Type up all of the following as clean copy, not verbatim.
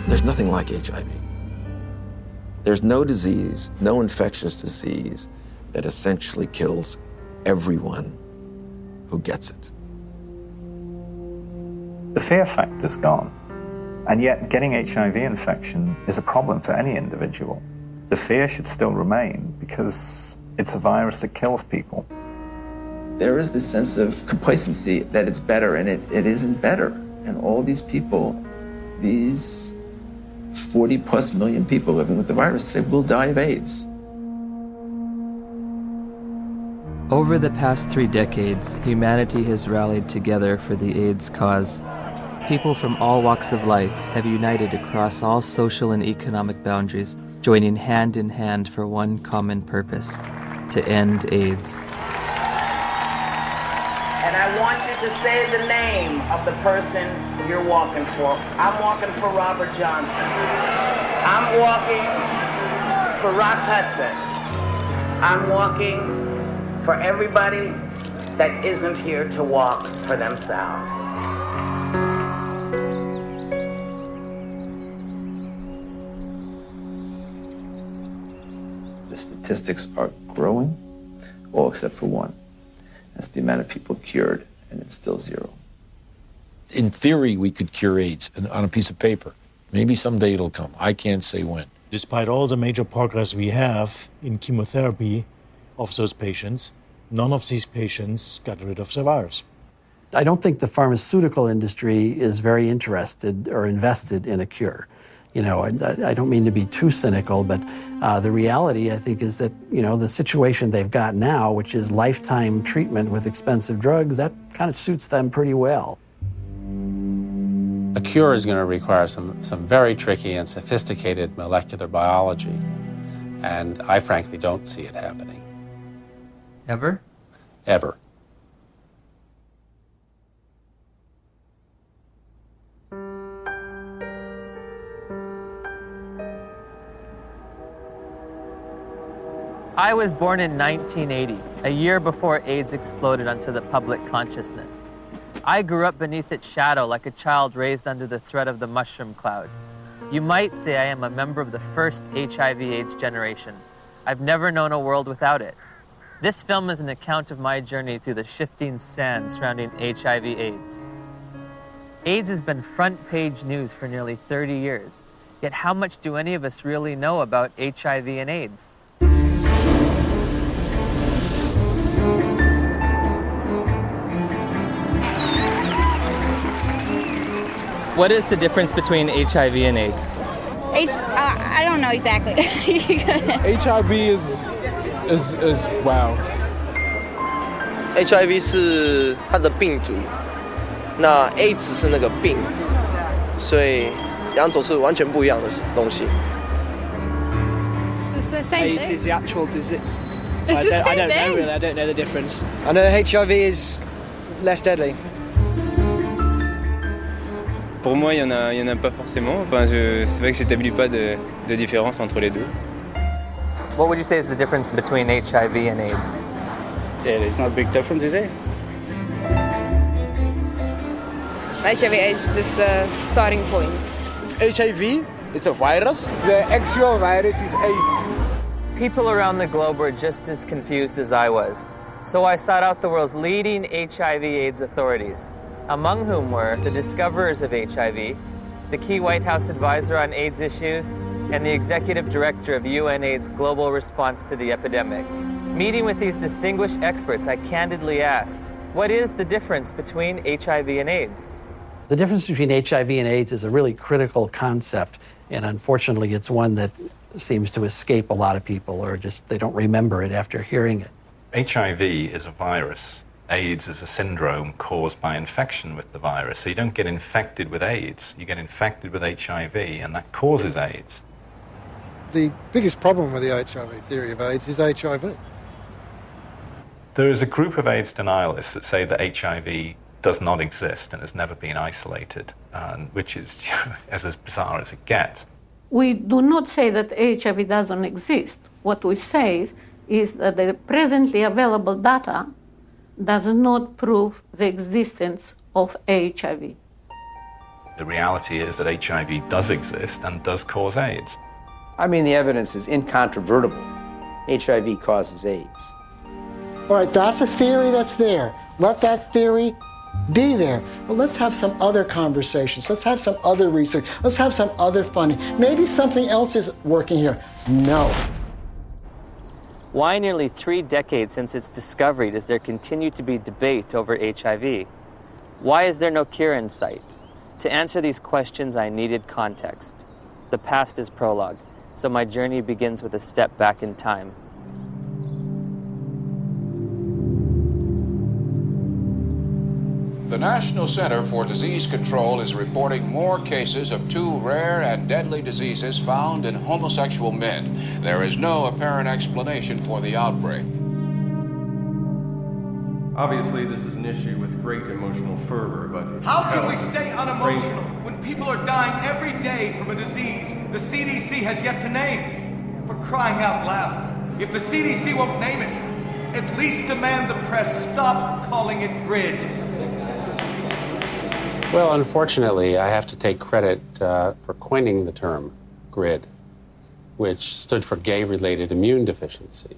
There's nothing like HIV. There's no disease, no infectious disease that essentially kills everyone who gets it. The fear factor's gone, and yet getting HIV infection is a problem for any individual. The fear should still remain because it's a virus that kills people. There is this sense of complacency that it's better, and it isn't better. And all these people, these 40+ million people living with the virus, they will die of AIDS. Over the past 3 decades, humanity has rallied together for the AIDS cause. People from all walks of life have united across all social and economic boundaries, joining hand in hand for one common purpose: to end AIDS. And I want you to say the name of the person you're walking for. I'm walking for Robert Johnson. I'm walking for Rock Hudson. I'm walking for everybody that isn't here to walk for themselves. The statistics are growing, all except for one. That's the amount of people cured, and it's still 0. In theory, we could cure AIDS on a piece of paper. Maybe someday it'll come. I can't say when. Despite all the major progress we have in chemotherapy of those patients, none of these patients got rid of the virus. I don't think the pharmaceutical industry is very interested or invested in a cure. You know, I don't mean to be too cynical, but the reality, I think, is that, you know, the situation they've got now, which is lifetime treatment with expensive drugs, that kind of suits them pretty well. A cure is going to require some very tricky and sophisticated molecular biology, and I frankly don't see it happening. Ever? Ever. I was born in 1980, a year before AIDS exploded onto the public consciousness. I grew up beneath its shadow like a child raised under the threat of the mushroom cloud. You might say I am a member of the first HIV/AIDS generation. I've never known a world without it. This film is an account of my journey through the shifting sand surrounding HIV/AIDS. AIDS has been front-page news for nearly 30 years. Yet how much do any of us really know about HIV and AIDS? What is the difference between HIV and AIDS? I don't know exactly. HIV is wow. HIV 是它的病毒，那 AIDS 是那个病，所以两种是完全不一样的东西。It's the same AIDS thing. is the actual disease. It's the same I don't know thing. really. I don't know the difference. I know HIV is less deadly. Pour moi, il y en a pas forcément. Enfin, c'est vrai que j'établis pas de différence entre les deux. What would you say is the difference between HIV and AIDS? It's not a big difference, is it? HIV/AIDS is just the starting point. HIV, it's a virus. The actual virus is AIDS. People around the globe were just as confused as I was. So I sought out the world's leading HIV/AIDS authorities, among whom were the discoverers of HIV, the key White House advisor on AIDS issues, and the executive director of UNAIDS' global response to the epidemic. Meeting with these distinguished experts, I candidly asked, what is the difference between HIV and AIDS? The difference between HIV and AIDS is a really critical concept, and unfortunately it's one that seems to escape a lot of people, or just they don't remember it after hearing it. HIV is a virus. AIDS is a syndrome caused by infection with the virus. So you don't get infected with AIDS, you get infected with HIV, and that causes AIDS. The biggest problem with the HIV theory of AIDS is HIV. There is a group of AIDS denialists that say that HIV does not exist and has never been isolated, which is as bizarre as it gets. We do not say that HIV doesn't exist. What we say is that the presently available data does not prove the existence of HIV. The reality is that HIV does exist and does cause AIDS. I mean, the evidence is incontrovertible. HIV causes AIDS. All right, that's a theory that's there. Let that theory be there. But let's have some other conversations. Let's have some other research. Let's have some other funding. Maybe something else is working here. No. Why nearly 3 decades since its discovery does there continue to be debate over HIV? Why is there no cure in sight? To answer these questions, I needed context. The past is prologue, so my journey begins with a step back in time. The National Center for Disease Control is reporting more cases of 2 rare and deadly diseases found in homosexual men. There is no apparent explanation for the outbreak. Obviously, this is an issue with great emotional fervor, but... How can we stay unemotional when people are dying every day from a disease the CDC has yet to name? For crying out loud. If the CDC won't name it, at least demand the press stop calling it GRID. Well, unfortunately, I have to take credit for coining the term GRID, which stood for gay-related immune deficiency.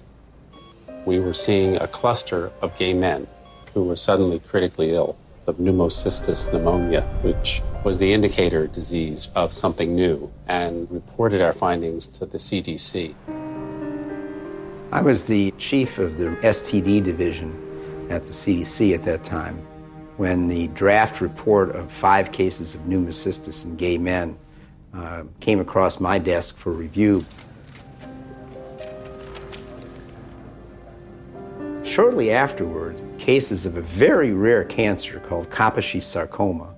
We were seeing a cluster of gay men who were suddenly critically ill of pneumocystis pneumonia, which was the indicator disease of something new, and reported our findings to the CDC. I was the chief of the STD division at the CDC at that time, when the draft report of 5 cases of pneumocystis in gay men came across my desk for review. Shortly afterward, cases of a very rare cancer called Kaposi sarcoma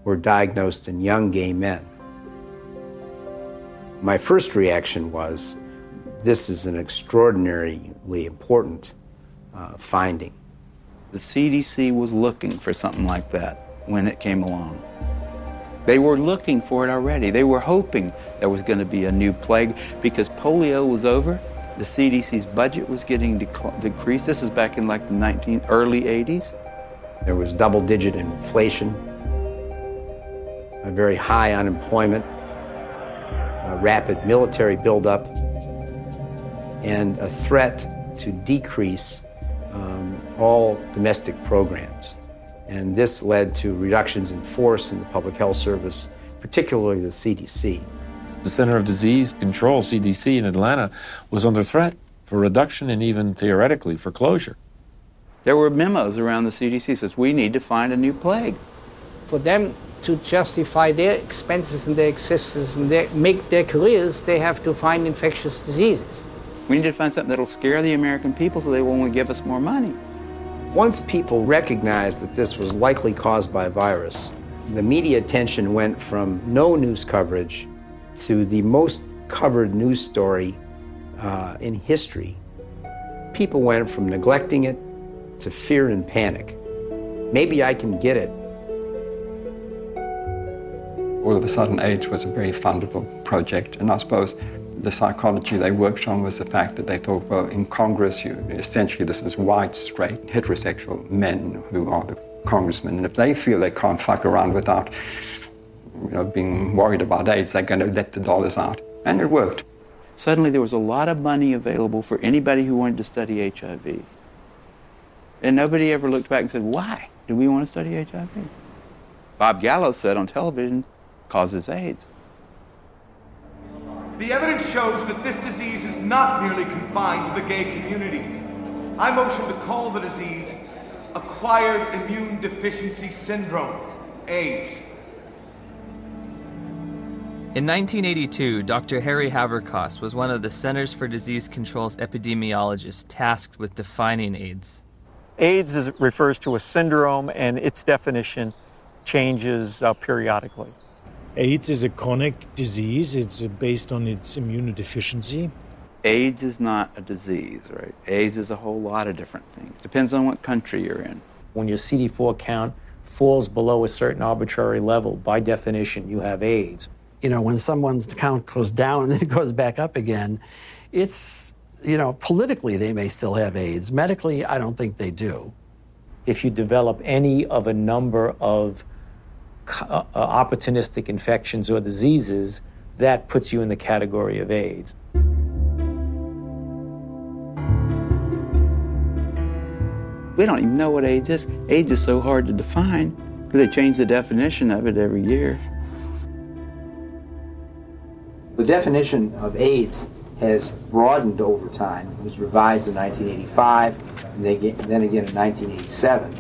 were diagnosed in young gay men. My first reaction was, this is an extraordinarily important finding. The CDC was looking for something like that when it came along. They were looking for it already. They were hoping there was going to be a new plague because polio was over. The CDC's budget was getting decreased. This is back in like the early 80s. There was double-digit inflation, a very high unemployment, a rapid military buildup, and a threat to decrease all domestic programs. And this led to reductions in force in the Public Health Service, particularly the CDC. The Center of Disease Control, CDC, in Atlanta was under threat for reduction and even theoretically for closure. There were memos around the CDC that says, we need to find a new plague. For them to justify their expenses and their existence and make their careers, they have to find infectious diseases. We need to find something that'll scare the American people so they won't give us more money. Once people recognized that this was likely caused by a virus, the media attention went from no news coverage to the most covered news story in history. People went from neglecting it to fear and panic. Maybe I can get it. All of a sudden, AIDS was a very fundable project, and I suppose the psychology they worked on was the fact that they thought, well, in Congress, essentially this is white, straight, heterosexual men who are the congressmen, and if they feel they can't fuck around without being worried about AIDS, they're going to let the dollars out. And it worked. Suddenly there was a lot of money available for anybody who wanted to study HIV. And nobody ever looked back and said, why do we want to study HIV? Bob Gallo said on television, causes AIDS. The evidence shows that this disease is not merely confined to the gay community. I motion to call the disease Acquired Immune Deficiency Syndrome, AIDS. In 1982, Dr. Harry Haverkos was one of the Centers for Disease Control's epidemiologists tasked with defining AIDS. AIDS refers to a syndrome, and its definition changes periodically. AIDS is a chronic disease. It's based on its immunodeficiency. AIDS is not a disease, right? AIDS is a whole lot of different things. Depends on what country you're in. When your CD4 count falls below a certain arbitrary level, by definition, you have AIDS. You know, when someone's count goes down and then it goes back up again, it's, politically they may still have AIDS. Medically, I don't think they do. If you develop any of a number of opportunistic infections or diseases, that puts you in the category of AIDS. We don't even know what AIDS is. AIDS is so hard to define because they change the definition of it every year. The definition of AIDS has broadened over time. It was revised in 1985, and then again in 1987.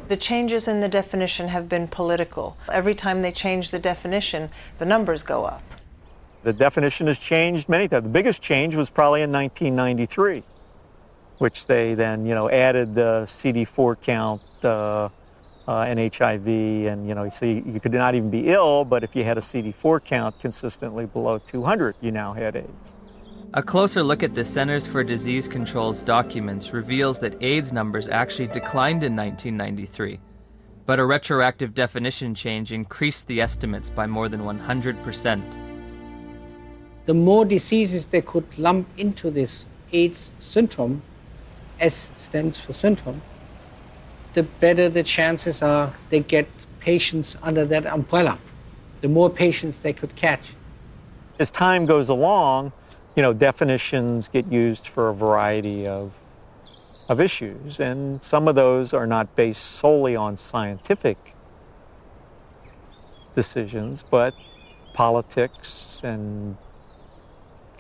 The changes in the definition have been political. Every time they change the definition, the numbers go up. The definition has changed many times. The biggest change was probably in 1993, which they then, added the CD4 count and HIV, and, so you could not even be ill, but if you had a CD4 count consistently below 200, you now had AIDS. A closer look at the Centers for Disease Control's documents reveals that AIDS numbers actually declined in 1993, but a retroactive definition change increased the estimates by more than 100%. The more diseases they could lump into this AIDS syndrome, S stands for syndrome, the better the chances are they get patients under that umbrella, the more patients they could catch. As time goes along, definitions get used for a variety of issues, and some of those are not based solely on scientific decisions, but politics and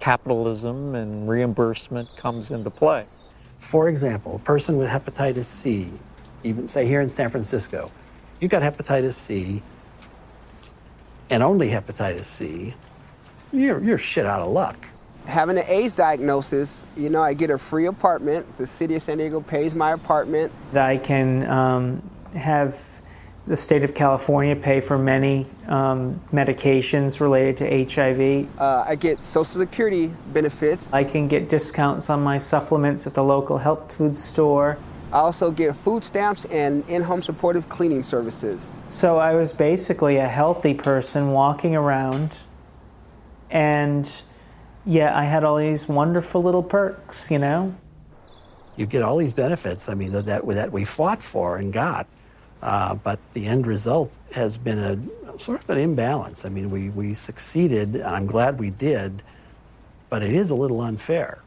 capitalism and reimbursement comes into play. For example, a person with hepatitis C, even say here in San Francisco, if you got hepatitis C and only hepatitis C, you're shit out of luck. Having an AIDS diagnosis, I get a free apartment. The city of San Diego pays my apartment. I can have the state of California pay for many medications related to HIV. I get Social Security benefits. I can get discounts on my supplements at the local health food store. I also get food stamps and in-home supportive cleaning services. So I was basically a healthy person walking around, and I had all these wonderful little perks, You get all these benefits, that we fought for and got. But the end result has been a sort of an imbalance. We succeeded, and I'm glad we did, but it is a little unfair.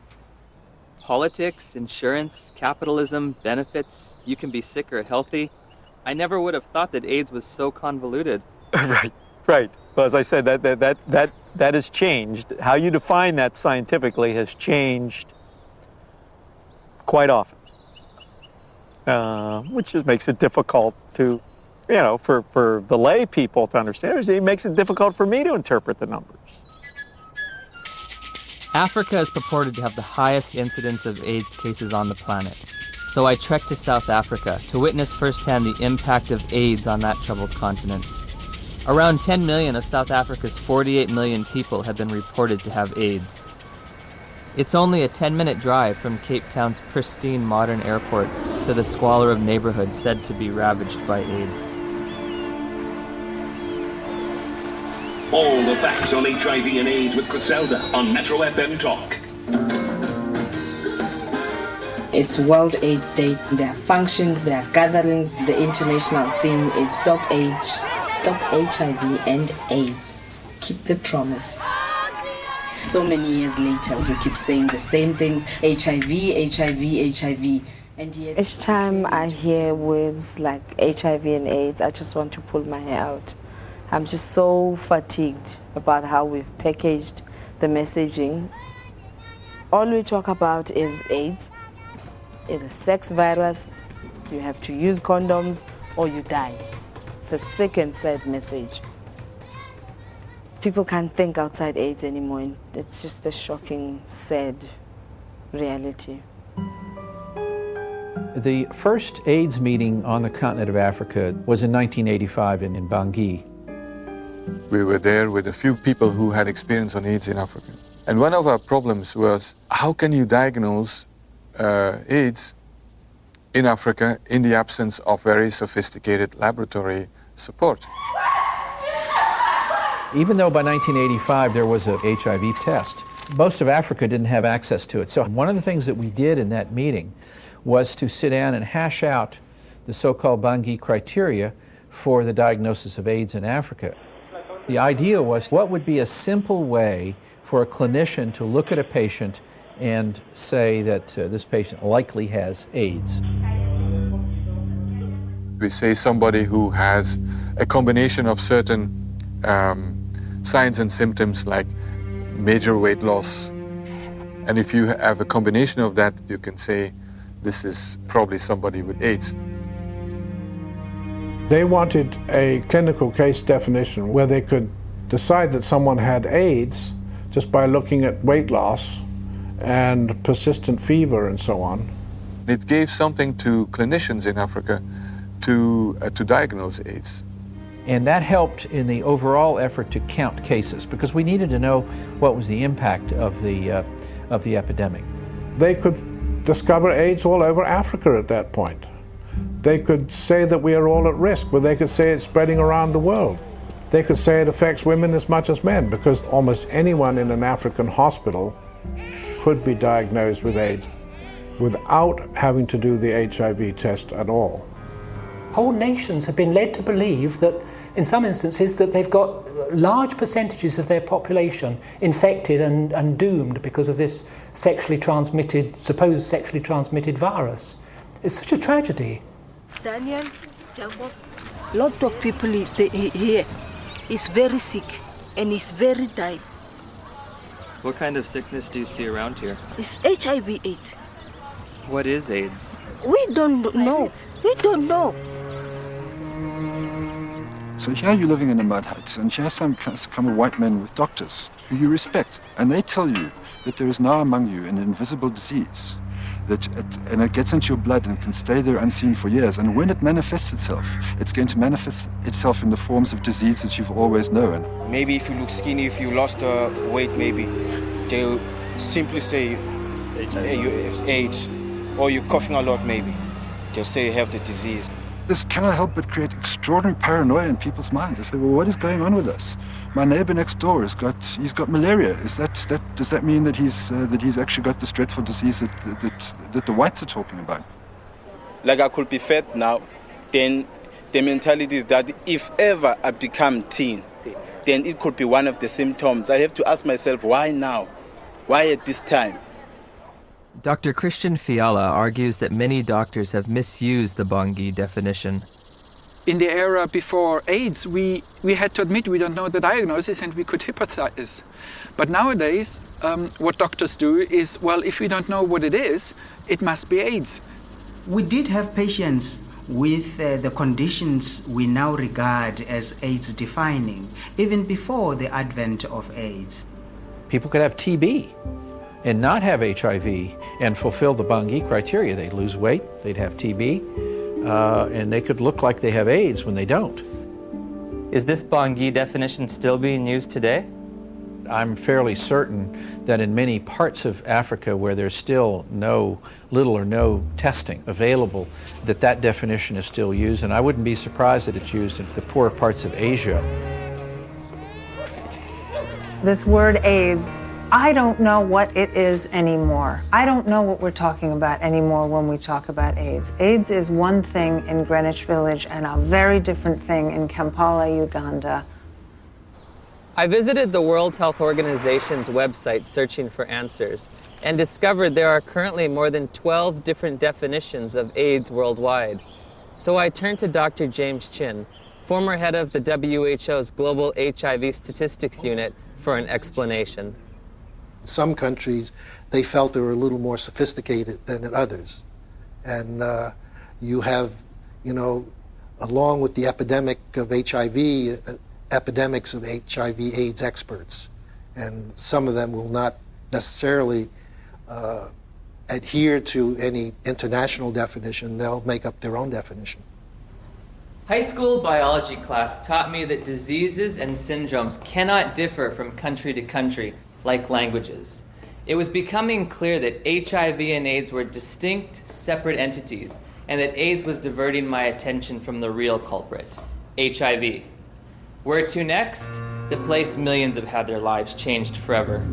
Politics, insurance, capitalism, benefits, you can be sick or healthy. I never would have thought that AIDS was so convoluted. Right. Well, as I said, that has changed. How you define that scientifically has changed quite often. Which just makes it difficult to, for the lay people to understand. It makes it difficult for me to interpret the numbers. Africa is purported to have the highest incidence of AIDS cases on the planet. So I trekked to South Africa to witness firsthand the impact of AIDS on that troubled continent. Around 10 million of South Africa's 48 million people have been reported to have AIDS. It's only a 10-minute drive from Cape Town's pristine modern airport to the squalor of neighborhoods said to be ravaged by AIDS. All the facts on HIV and AIDS with Griselda on Metro FM Talk. It's World AIDS Day. There are functions, there are gatherings. The international theme is Stop AIDS, Stop HIV and AIDS. Keep the promise. So many years later, we keep saying the same things, HIV, HIV, HIV. And yet, each time I hear words like HIV and AIDS, I just want to pull my hair out. I'm just so fatigued about how we've packaged the messaging. All we talk about is AIDS. It's a sex virus. You have to use condoms or you die. It's a sick and sad message. People can't think outside AIDS anymore. It's just a shocking, sad reality. The first AIDS meeting on the continent of Africa was in 1985 in Bangui. We were there with a few people who had experience on AIDS in Africa. And one of our problems was, how can you diagnose AIDS in Africa in the absence of very sophisticated laboratory support? Even though by 1985 there was a HIV test, most of Africa didn't have access to it. So one of the things that we did in that meeting was to sit down and hash out the so-called Bangui criteria for the diagnosis of AIDS in Africa. The idea was, what would be a simple way for a clinician to look at a patient and say that this patient likely has AIDS? We say somebody who has a combination of certain signs and symptoms like major weight loss. And if you have a combination of that, you can say this is probably somebody with AIDS. They wanted a clinical case definition where they could decide that someone had AIDS just by looking at weight loss and persistent fever and so on. It gave something to clinicians in Africa to diagnose AIDS. And that helped in the overall effort to count cases, because we needed to know what was the impact of the epidemic. They could discover AIDS all over Africa at that point. They could say that we are all at risk, but they could say it's spreading around the world. They could say it affects women as much as men, because almost anyone in an African hospital could be diagnosed with AIDS without having to do the HIV test at all. Whole nations have been led to believe that, in some instances, that they've got large percentages of their population infected and doomed because of this supposed sexually transmitted virus. It's such a tragedy. Daniel, a lot of people here is very sick and is very dying. What kind of sickness do you see around here? It's HIV/AIDS. What is AIDS? We don't know. We don't know. So here you're living in a mud hut, and here come a white men with doctors who you respect, and they tell you that there is now among you an invisible disease, and it gets into your blood and can stay there unseen for years, and when it manifests itself, it's going to manifest itself in the forms of disease that you've always known. Maybe if you look skinny, if you lost weight, maybe they'll simply say hey, you have AIDS, or you're coughing a lot, maybe. They'll say you have the disease. This cannot help but create extraordinary paranoia in people's minds. They say, well, what is going on with us? My neighbor next door he's got malaria. Does that mean that he's actually got this dreadful disease that the whites are talking about? Like I could be fat now, then the mentality is that if ever I become teen, then it could be one of the symptoms. I have to ask myself, why now? Why at this time? Dr. Christian Fiala argues that many doctors have misused the Bangui definition. In the era before AIDS, we had to admit we don't know the diagnosis and we could hypothesize. But nowadays, what doctors do is, well, if we don't know what it is, it must be AIDS. We did have patients with the conditions we now regard as AIDS defining, even before the advent of AIDS. People could have TB and not have HIV and fulfill the Bangui criteria. They'd lose weight, they'd have TB, and they could look like they have AIDS when they don't. Is this Bangui definition still being used today? I'm fairly certain that in many parts of Africa where there's still little or no testing available, that definition is still used, and I wouldn't be surprised that it's used in the poorer parts of Asia. This word AIDS, I don't know what it is anymore. I don't know what we're talking about anymore when we talk about AIDS. AIDS is one thing in Greenwich Village and a very different thing in Kampala, Uganda. I visited the World Health Organization's website searching for answers and discovered there are currently more than 12 different definitions of AIDS worldwide. So I turned to Dr. James Chin, former head of the WHO's Global HIV Statistics Unit, for an explanation. Some countries, they felt they were a little more sophisticated than in others. And you have, along with the epidemic of HIV, epidemics of HIV/AIDS experts. And some of them will not necessarily adhere to any international definition. They'll make up their own definition. High school biology class taught me that diseases and syndromes cannot differ from country to country like languages. It was becoming clear that HIV and AIDS were distinct, separate entities, and that AIDS was diverting my attention from the real culprit, HIV. Where to next? The place millions have had their lives changed forever.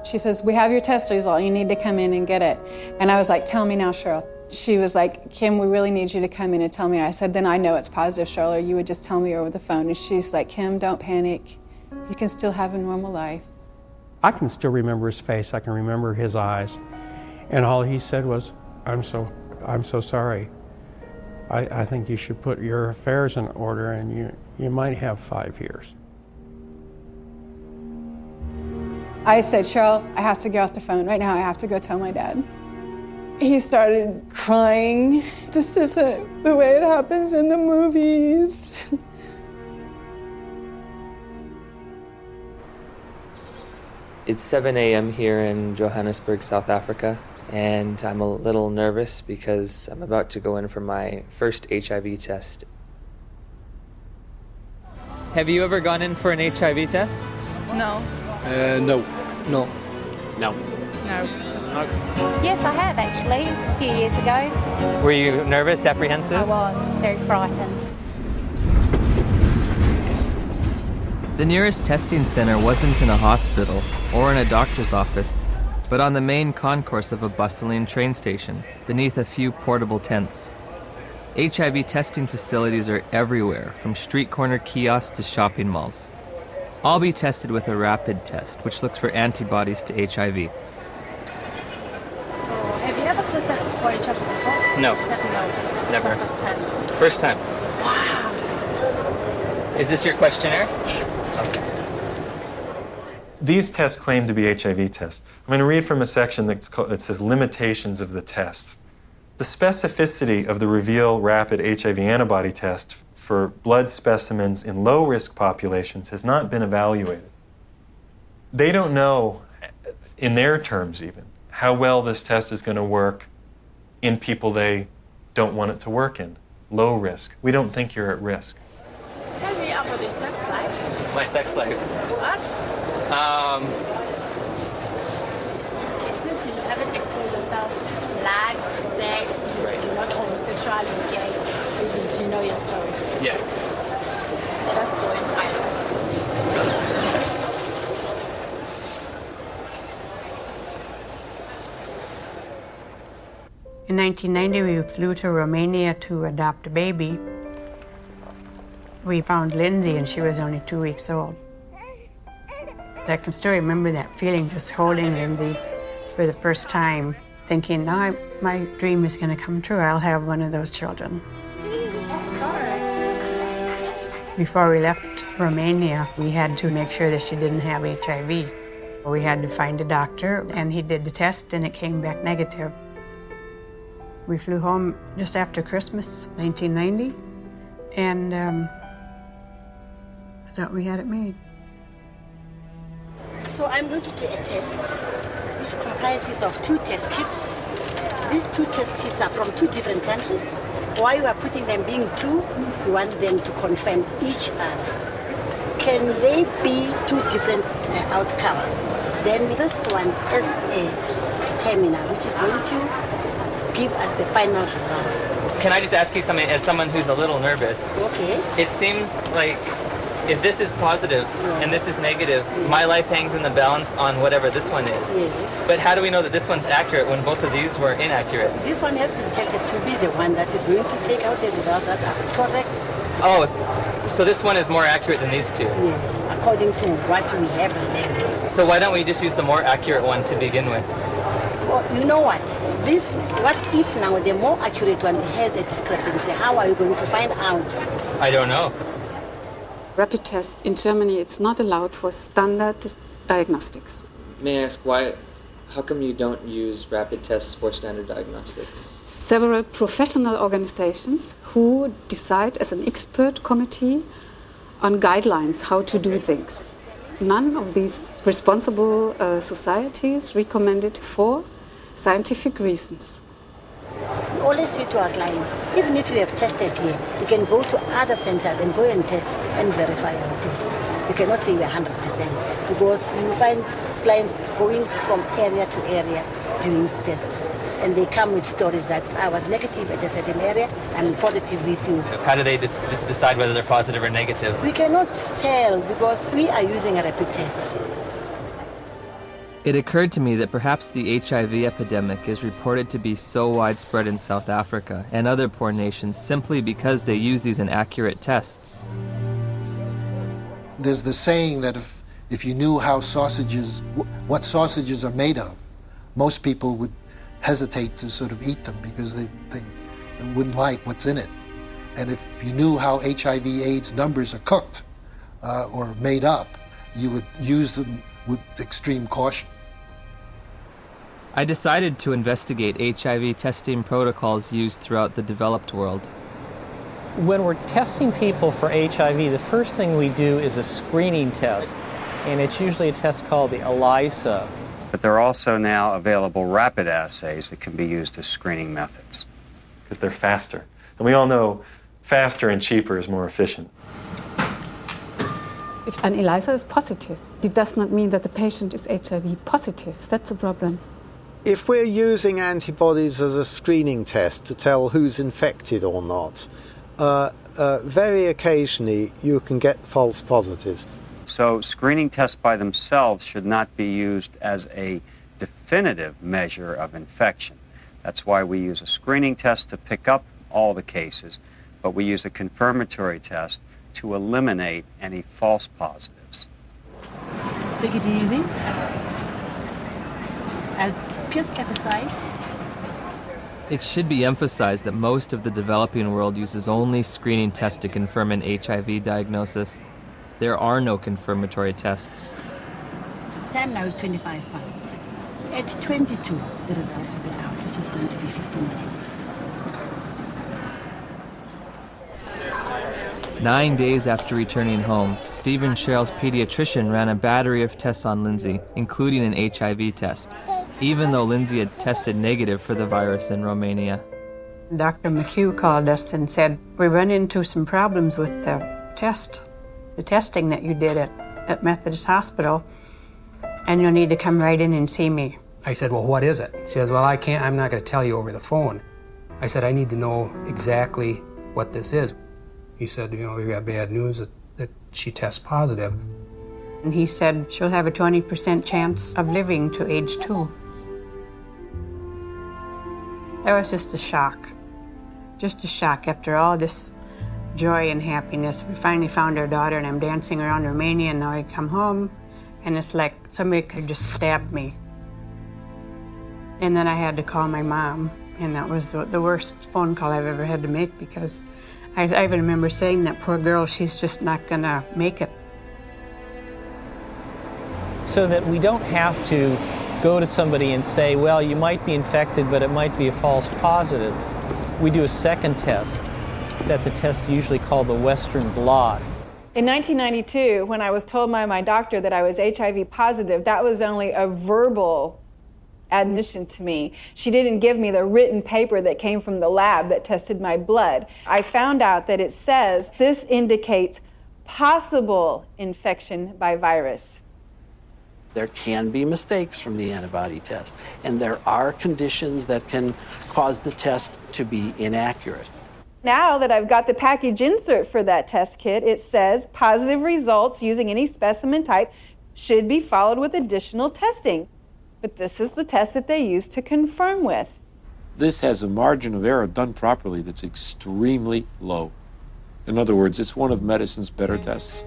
She says, we have your test result, you need to come in and get it. And I was like, tell me now, Cheryl. she was like, Kim, we really need you to come in and tell me. I said, then I know it's positive, Charlotte. You would just tell me over the phone. And she's like, Kim, don't panic. You can still have a normal life. I can still remember his face. I can remember his eyes. And all he said was, I'm so sorry. I think you should put your affairs in order, and you might have 5 years. I said, Cheryl, I have to get off the phone right now. I have to go tell my dad. He started crying. This isn't the way it happens in the movies. It's 7 a.m. here in Johannesburg, South Africa, and I'm a little nervous because I'm about to go in for my first HIV test. Have you ever gone in for an HIV test? No. No. No. No. No. Yes, I have actually, a few years ago. Were you nervous, apprehensive? I was, very frightened. The nearest testing center wasn't in a hospital or in a doctor's office, but on the main concourse of a bustling train station, beneath a few portable tents. HIV testing facilities are everywhere, from street corner kiosks to shopping malls. I'll be tested with a rapid test, which looks for antibodies to HIV. So, have you ever tested for HIV before? No. You said no. Never. It's the first time. First time. Wow. Is this your questionnaire? Yes. Okay. These tests claim to be HIV tests. I'm going to read from a section that says limitations of the test. The specificity of the Reveal Rapid HIV Antibody Test for blood specimens in low-risk populations has not been evaluated. They don't know, in their terms even, how well this test is going to work in people they don't want it to work in, low risk. We don't think you're at risk. Tell me about your sex life. My sex life? Us? Since you haven't exposed yourself, blood, sex, you're not homosexual, you're gay, you know your story. Yes. Let us go and find out. In 1990, we flew to Romania to adopt a baby. We found Lindsay, and she was only 2 weeks old. I can still remember that feeling, just holding Lindsay for the first time, thinking, now my dream is going to come true. I'll have one of those children. Before we left Romania, we had to make sure that she didn't have HIV. We had to find a doctor, and he did the test, and it came back negative. We flew home just after Christmas, 1990, and thought we had it made. So I'm going to do a test, which comprises of 2 test kits. These 2 test kits are from 2 different countries. Why you are putting them being 2, we want them to confirm each other. Can they be 2 different outcomes? Then this one is a determiner, which is going to give us the final results. Can I just ask you something, as someone who's a little nervous? Okay. It seems like if this is positive and this is negative, my life hangs in the balance on whatever this one is. Yes. But how do we know that this one's accurate when both of these were inaccurate? This one has been tested to be the one that is going to take out the results that are correct. Oh, so this one is more accurate than these 2? Yes, according to what we have learned. So why don't we just use the more accurate one to begin with? Well, you know what? What if now the more accurate one has a discrepancy? How are you going to find out? I don't know. Rapid tests in Germany, it's not allowed for standard diagnostics. May I ask why? How come you don't use rapid tests for standard diagnostics? Several professional organizations who decide as an expert committee on guidelines how to do things. None of these responsible societies recommend it for scientific reasons. We always say to our clients, even if you have tested here, you can go to other centers and go and test and verify our test. You cannot say we're 100% because you find clients going from area to area doing tests. And they come with stories that I was negative at a certain area, I'm positive with you. How do they decide whether they're positive or negative? We cannot tell because we are using a rapid test. It occurred to me that perhaps the HIV epidemic is reported to be so widespread in South Africa and other poor nations simply because they use these inaccurate tests. There's the saying that if you knew how what sausages are made of, most people would hesitate to sort of eat them because they wouldn't like what's in it. And if you knew how HIV/AIDS numbers are cooked or made up, you would use them with extreme caution. I decided to investigate HIV testing protocols used throughout the developed world. When we're testing people for HIV, the first thing we do is a screening test, and it's usually a test called the ELISA. But there are also now available rapid assays that can be used as screening methods. Because they're faster. And we all know faster and cheaper is more efficient. If an ELISA is positive, it does not mean that the patient is HIV positive. That's a problem. If we're using antibodies as a screening test to tell who's infected or not, very occasionally you can get false positives. So screening tests by themselves should not be used as a definitive measure of infection. That's why we use a screening test to pick up all the cases, but we use a confirmatory test to eliminate any false positives. Take it easy. I'll pierce at the side. It should be emphasized that most of the developing world uses only screening tests to confirm an HIV diagnosis. There are no confirmatory tests. Time now is 25 past. At 22, the results will be out, which is going to be 15 minutes. 9 days after returning home, Steve and Cheryl's pediatrician ran a battery of tests on Lindsay, including an HIV test, even though Lindsay had tested negative for the virus in Romania. Dr. McHugh called us and said, we run into some problems with the testing that you did at Methodist Hospital, and you'll need to come right in and see me. I said, well, what is it? She says, well, I'm not going to tell you over the phone. I said, I need to know exactly what this is. He said, we got bad news that she tests positive. And he said she'll have a 20% chance of living to age 2. That was just a shock. Just a shock after all this joy and happiness. We finally found our daughter, and I'm dancing around Romania, and now I come home, and it's like somebody could just stab me. And then I had to call my mom, and that was the worst phone call I've ever had to make, because I even remember saying, that poor girl, she's just not gonna make it. So that we don't have to go to somebody and say, well, you might be infected, but it might be a false positive. We do a second test. That's a test usually called the Western blot. In 1992, when I was told by my doctor that I was HIV positive, that was only a verbal admission to me. She didn't give me the written paper that came from the lab that tested my blood. I found out that it says this indicates possible infection by virus. There can be mistakes from the antibody test, and there are conditions that can cause the test to be inaccurate. Now that I've got the package insert for that test kit, it says positive results using any specimen type should be followed with additional testing. But this is the test that they use to confirm with. This has a margin of error done properly that's extremely low. In other words, it's one of medicine's better tests.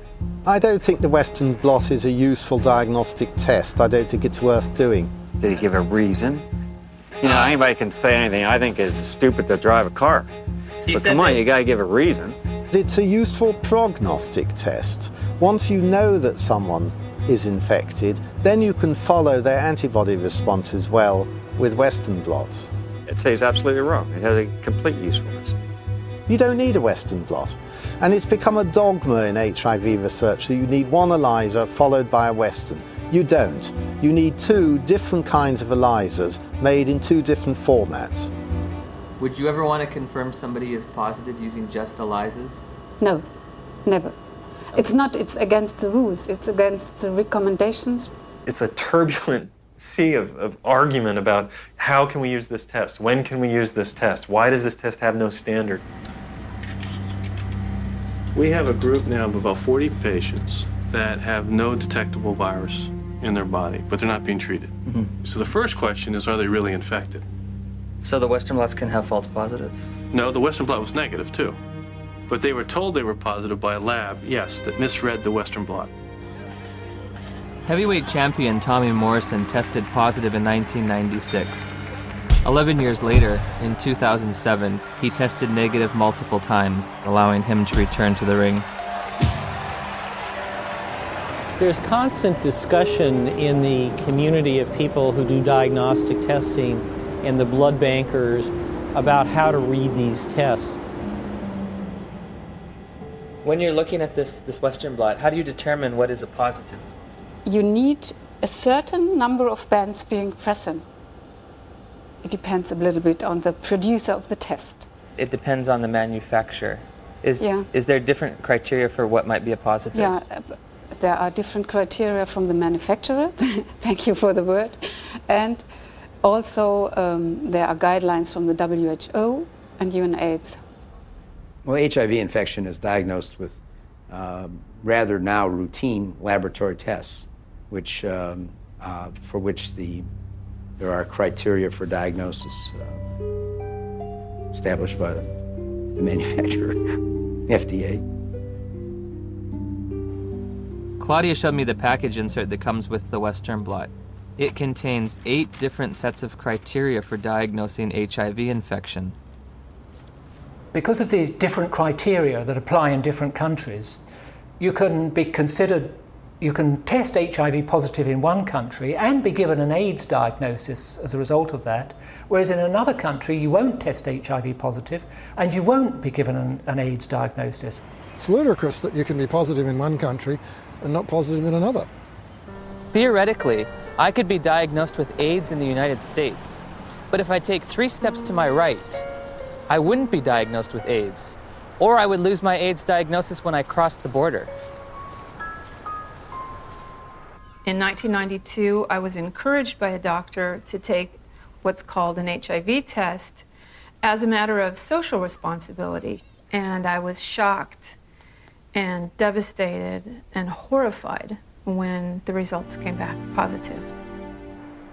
I don't think the Western blot is a useful diagnostic test. I don't think it's worth doing. Did he give a reason? Anybody can say anything. I think it's stupid to drive a car. But come on, you gotta give a reason. It's a useful prognostic test. Once you know that someone is infected, then you can follow their antibody response as well with Western blots. I'd say he's absolutely wrong. It has a complete usefulness. You don't need a Western blot. And it's become a dogma in HIV research that you need one ELISA followed by a Western. You don't. You need 2 different kinds of ELISAs made in 2 different formats. Would you ever want to confirm somebody is positive using just ELISAs? No, never. It's against the rules. It's against the recommendations. It's a turbulent sea of argument about how can we use this test? When can we use this test? Why does this test have no standard? We have a group now of about 40 patients that have no detectable virus. in their body, but they're not being treated. So the first question is, are they really infected? So the Western blots can have false positives? No, the Western blot was negative too. But they were told they were positive by a lab, yes, that misread the Western blot. Heavyweight champion Tommy Morrison tested positive in 1996. 11 years later, in 2007, he tested negative multiple times, allowing him to return to the ring. There's constant discussion in the community of people who do diagnostic testing and the blood bankers about how to read these tests. When you're looking at this Western blot, how do you determine what is a positive? You need a certain number of bands being present. It depends a little bit on the producer of the test. It depends on the manufacturer. Is there different criteria for what might be a positive? Yeah, there are different criteria from the manufacturer. Thank you for the word. And also there are guidelines from the WHO and UNAIDS. Well, HIV infection is diagnosed with rather now routine laboratory tests, which for which there are criteria for diagnosis established by the manufacturer, FDA. Claudia showed me the package insert that comes with the Western blot. It contains 8 different sets of criteria for diagnosing HIV infection. Because of the different criteria that apply in different countries, you can test HIV positive in one country and be given an AIDS diagnosis as a result of that, whereas in another country you won't test HIV positive and you won't be given an AIDS diagnosis. It's ludicrous that you can be positive in one country and not positive in another. Theoretically, I could be diagnosed with AIDS in the United States, but if I take 3 steps to my right, I wouldn't be diagnosed with AIDS, or I would lose my AIDS diagnosis when I cross the border. In 1992, I was encouraged by a doctor to take what's called an HIV test as a matter of social responsibility, and I was shocked and devastated and horrified when the results came back positive.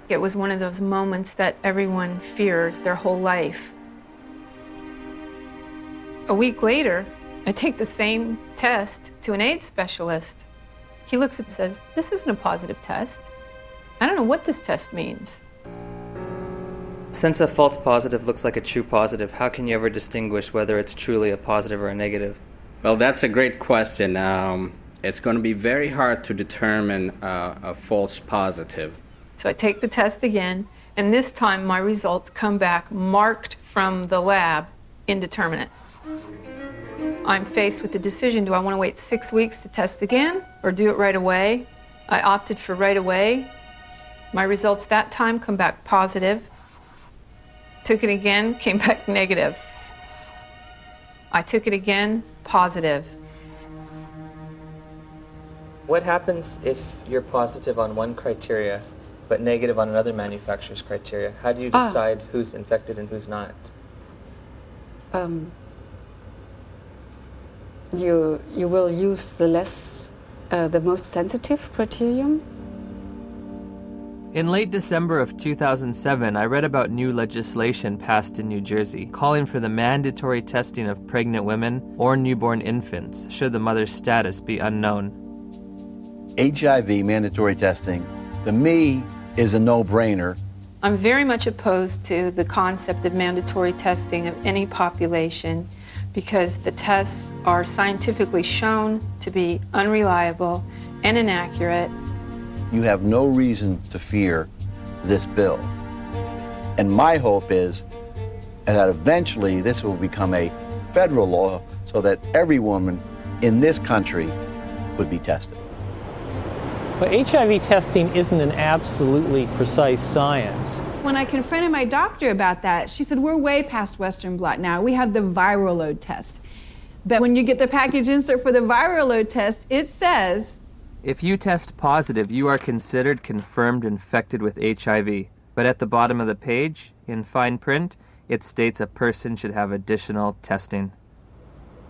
It was one of those moments that everyone fears their whole life. A week later, I take the same test to an AIDS specialist. He looks and says, "This isn't a positive test. I don't know what this test means." Since a false positive looks like a true positive, how can you ever distinguish whether it's truly a positive or a negative? Well, that's a great question. It's going to be very hard to determine a false positive. So I take the test again, and this time my results come back marked from the lab indeterminate. I'm faced with the decision, do I want to wait 6 weeks to test again or do it right away? I opted for right away. My results that time come back positive. Took it again, came back negative. I took it again, positive. What happens if you're positive on one criteria but negative on another manufacturer's criteria? How do you decide who's infected and who's not? You will use the most sensitive criterion. In late December of 2007, I read about new legislation passed in New Jersey calling for the mandatory testing of pregnant women or newborn infants should the mother's status be unknown. HIV mandatory testing, to me, is a no-brainer. I'm very much opposed to the concept of mandatory testing of any population because the tests are scientifically shown to be unreliable and inaccurate. You have no reason to fear this bill. And my hope is that eventually this will become a federal law so that every woman in this country would be tested. But HIV testing isn't an absolutely precise science. When I confronted my doctor about that, she said, we're way past Western blot now. We have the viral load test. But when you get the package insert for the viral load test, it says, if you test positive, you are considered confirmed infected with HIV. But at the bottom of the page, in fine print, it states a person should have additional testing.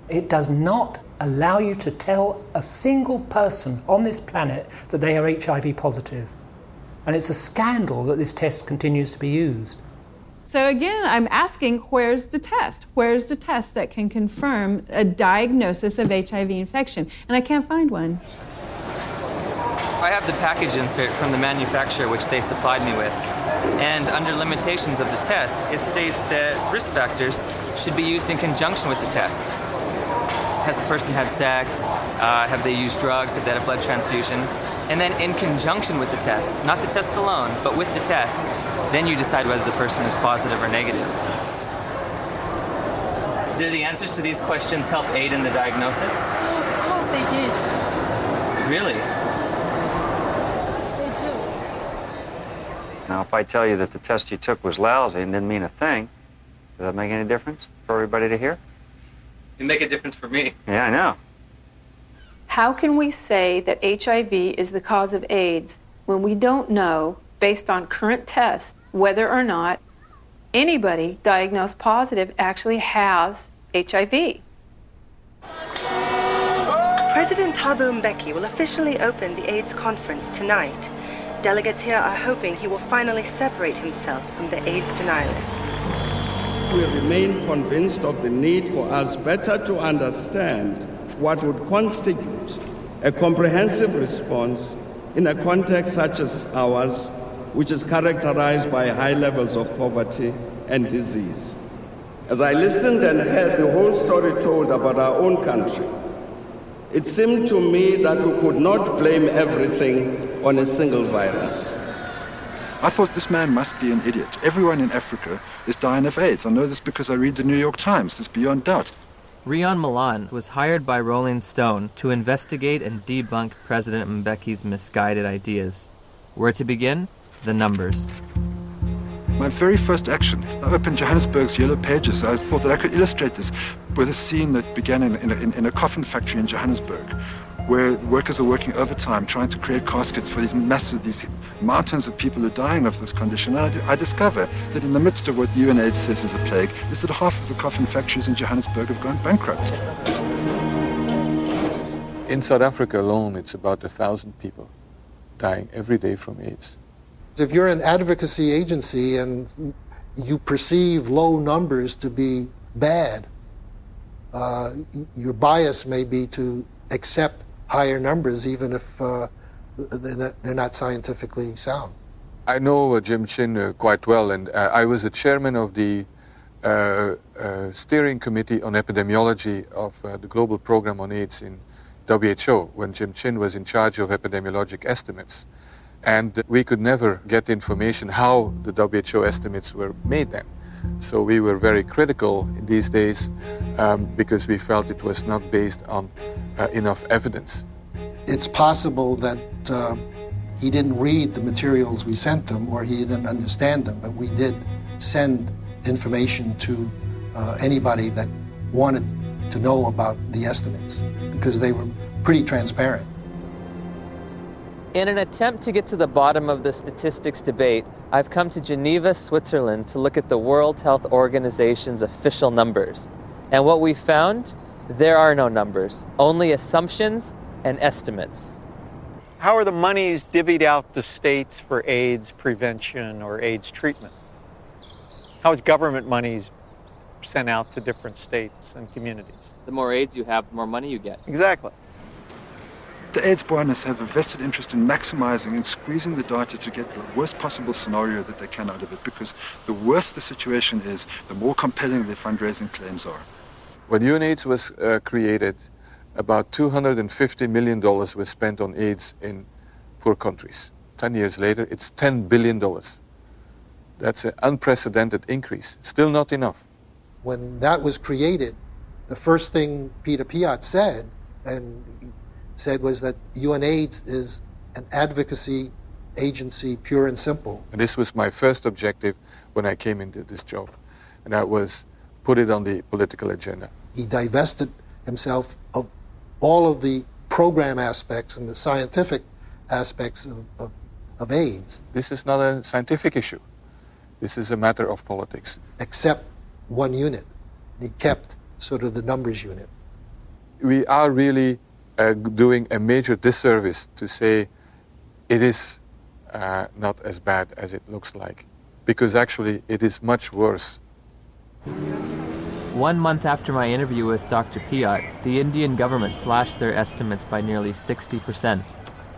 It does not allow you to tell a single person on this planet that they are HIV positive. And it's a scandal that this test continues to be used. So again, I'm asking, where's the test? Where's the test that can confirm a diagnosis of HIV infection? And I can't find one. I have the package insert from the manufacturer which they supplied me with. And under limitations of the test, it states that risk factors should be used in conjunction with the test. Has a person had sex? Have they used drugs? Have they had a blood transfusion? And then in conjunction with the test, not the test alone, but with the test, then you decide whether the person is positive or negative. Do the answers to these questions help aid in the diagnosis? Oh, of course they did. Really? They do. Now, if I tell you that the test you took was lousy and didn't mean a thing, does that make any difference for everybody to hear? You make a difference for me. Yeah, I know. How can we say that HIV is the cause of AIDS when we don't know, based on current tests, whether or not anybody diagnosed positive actually has HIV? President Thabo Mbeki will officially open the AIDS conference tonight. Delegates here are hoping he will finally separate himself from the AIDS denialists. We remain convinced of the need for us better to understand what would constitute a comprehensive response in a context such as ours, which is characterized by high levels of poverty and disease. As I listened and heard the whole story told about our own country, it seemed to me that we could not blame everything on a single virus. I thought this man must be an idiot. Everyone in Africa is dying of AIDS. I know this because I read the New York Times. It's beyond doubt. Rion Milan was hired by Rolling Stone to investigate and debunk President Mbeki's misguided ideas. Where to begin? The numbers. My very first action, I opened Johannesburg's Yellow Pages. I thought that I could illustrate this with a scene that began in a coffin factory in Johannesburg, where workers are working overtime trying to create caskets for these mountains of people who are dying of this condition. And I discover that in the midst of what UNAIDS says is a plague, is that half of the coffin factories in Johannesburg have gone bankrupt. In South Africa alone, it's about 1,000 people dying every day from AIDS. If you're an advocacy agency and you perceive low numbers to be bad, your bias may be to accept higher numbers even if they're not scientifically sound. I know Jim Chin quite well, and I was the chairman of the steering committee on epidemiology of the global program on AIDS in WHO when Jim Chin was in charge of epidemiologic estimates. And we could never get information how the WHO estimates were made then. So we were very critical in these days because we felt it was not based on enough evidence. It's possible that he didn't read the materials we sent him or he didn't understand them, but we did send information to anybody that wanted to know about the estimates because they were pretty transparent. In an attempt to get to the bottom of the statistics debate, I've come to Geneva, Switzerland to look at the World Health Organization's official numbers. And what we found, there are no numbers, only assumptions and estimates. How are the monies divvied out to states for AIDS prevention or AIDS treatment? How is government monies sent out to different states and communities? The more AIDS you have, the more money you get. Exactly. The AIDS buonists have a vested interest in maximizing and squeezing the data to get the worst possible scenario that they can out of it, because the worse the situation is, the more compelling their fundraising claims are. When UNAIDS was created, about $250 million was spent on AIDS in poor countries. 10 years later, it's $10 billion. That's an unprecedented increase. Still not enough. When that was created, the first thing Peter Piot said was that UNAIDS is an advocacy agency, pure and simple. And this was my first objective when I came into this job, and that was put it on the political agenda. He divested himself of all of the program aspects and the scientific aspects of AIDS. This is not a scientific issue. This is a matter of politics. Except one unit. He kept sort of the numbers unit. we are really doing a major disservice to say it is not as bad as it looks like, because actually it is much worse. 1 month after my interview with Dr. Piatt, the Indian government slashed their estimates by nearly 60%.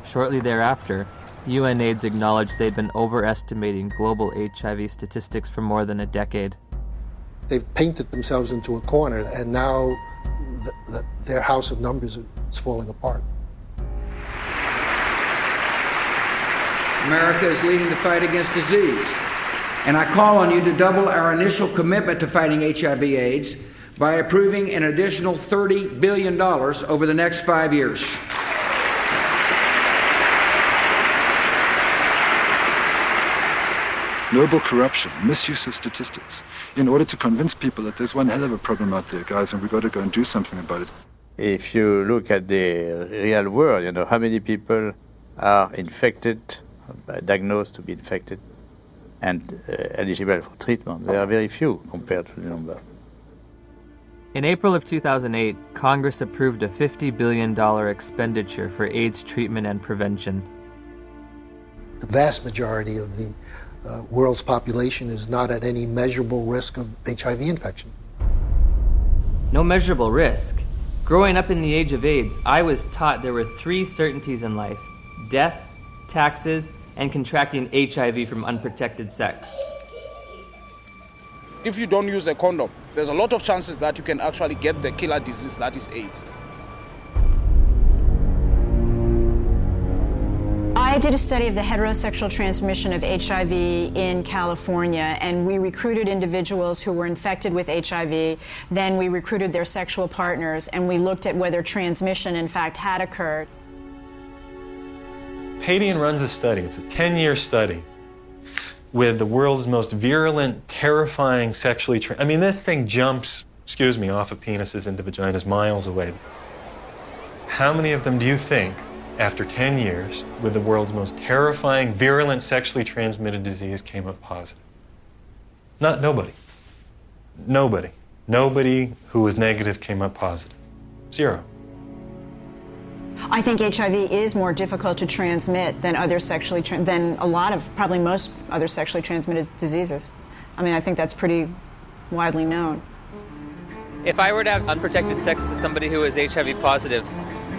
Shortly thereafter, UNAIDS acknowledged they'd been overestimating global HIV statistics for more than a decade. They've painted themselves into a corner, and now their house of numbers is falling apart. America is leading the fight against disease. And I call on you to double our initial commitment to fighting HIV/AIDS by approving an additional $30 billion over the next 5 years. Noble corruption, misuse of statistics, in order to convince people that there's one hell of a problem out there, guys, and we've got to go and do something about it. If you look at the real world, how many people are infected, diagnosed to be infected, and eligible for treatment. There are very few compared to the number. In April of 2008, Congress approved a $50 billion expenditure for AIDS treatment and prevention. The vast majority of the world's population is not at any measurable risk of HIV infection. No measurable risk. Growing up in the age of AIDS, I was taught there were 3 certainties in life: death, taxes, and contracting HIV from unprotected sex. If you don't use a condom, there's a lot of chances that you can actually get the killer disease that is AIDS. I did a study of the heterosexual transmission of HIV in California, and we recruited individuals who were infected with HIV. Then we recruited their sexual partners, and we looked at whether transmission, in fact, had occurred. Padian runs a study. It's a 10-year study with the world's most virulent, terrifying sexually... this thing jumps, off of penises into vaginas miles away. How many of them do you think, after 10 years, with the world's most terrifying, virulent, sexually transmitted disease, came up positive? Nobody. Nobody. Nobody who was negative came up positive. 0. I think HIV is more difficult to transmit than most other sexually transmitted diseases. I think that's pretty widely known. If I were to have unprotected sex with somebody who is HIV positive,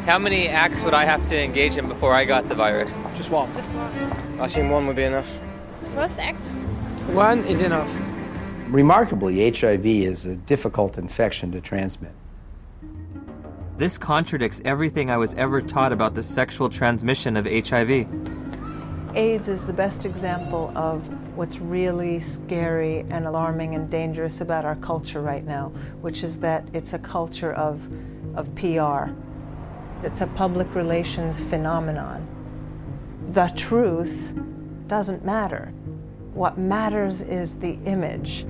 how many acts would I have to engage in before I got the virus? Just one. I assume one would be enough. First act? 1 is enough. Remarkably, HIV is a difficult infection to transmit. This contradicts everything I was ever taught about the sexual transmission of HIV. AIDS is the best example of what's really scary and alarming and dangerous about our culture right now, which is that it's a culture of PR. It's a public relations phenomenon. The truth doesn't matter. What matters is the image.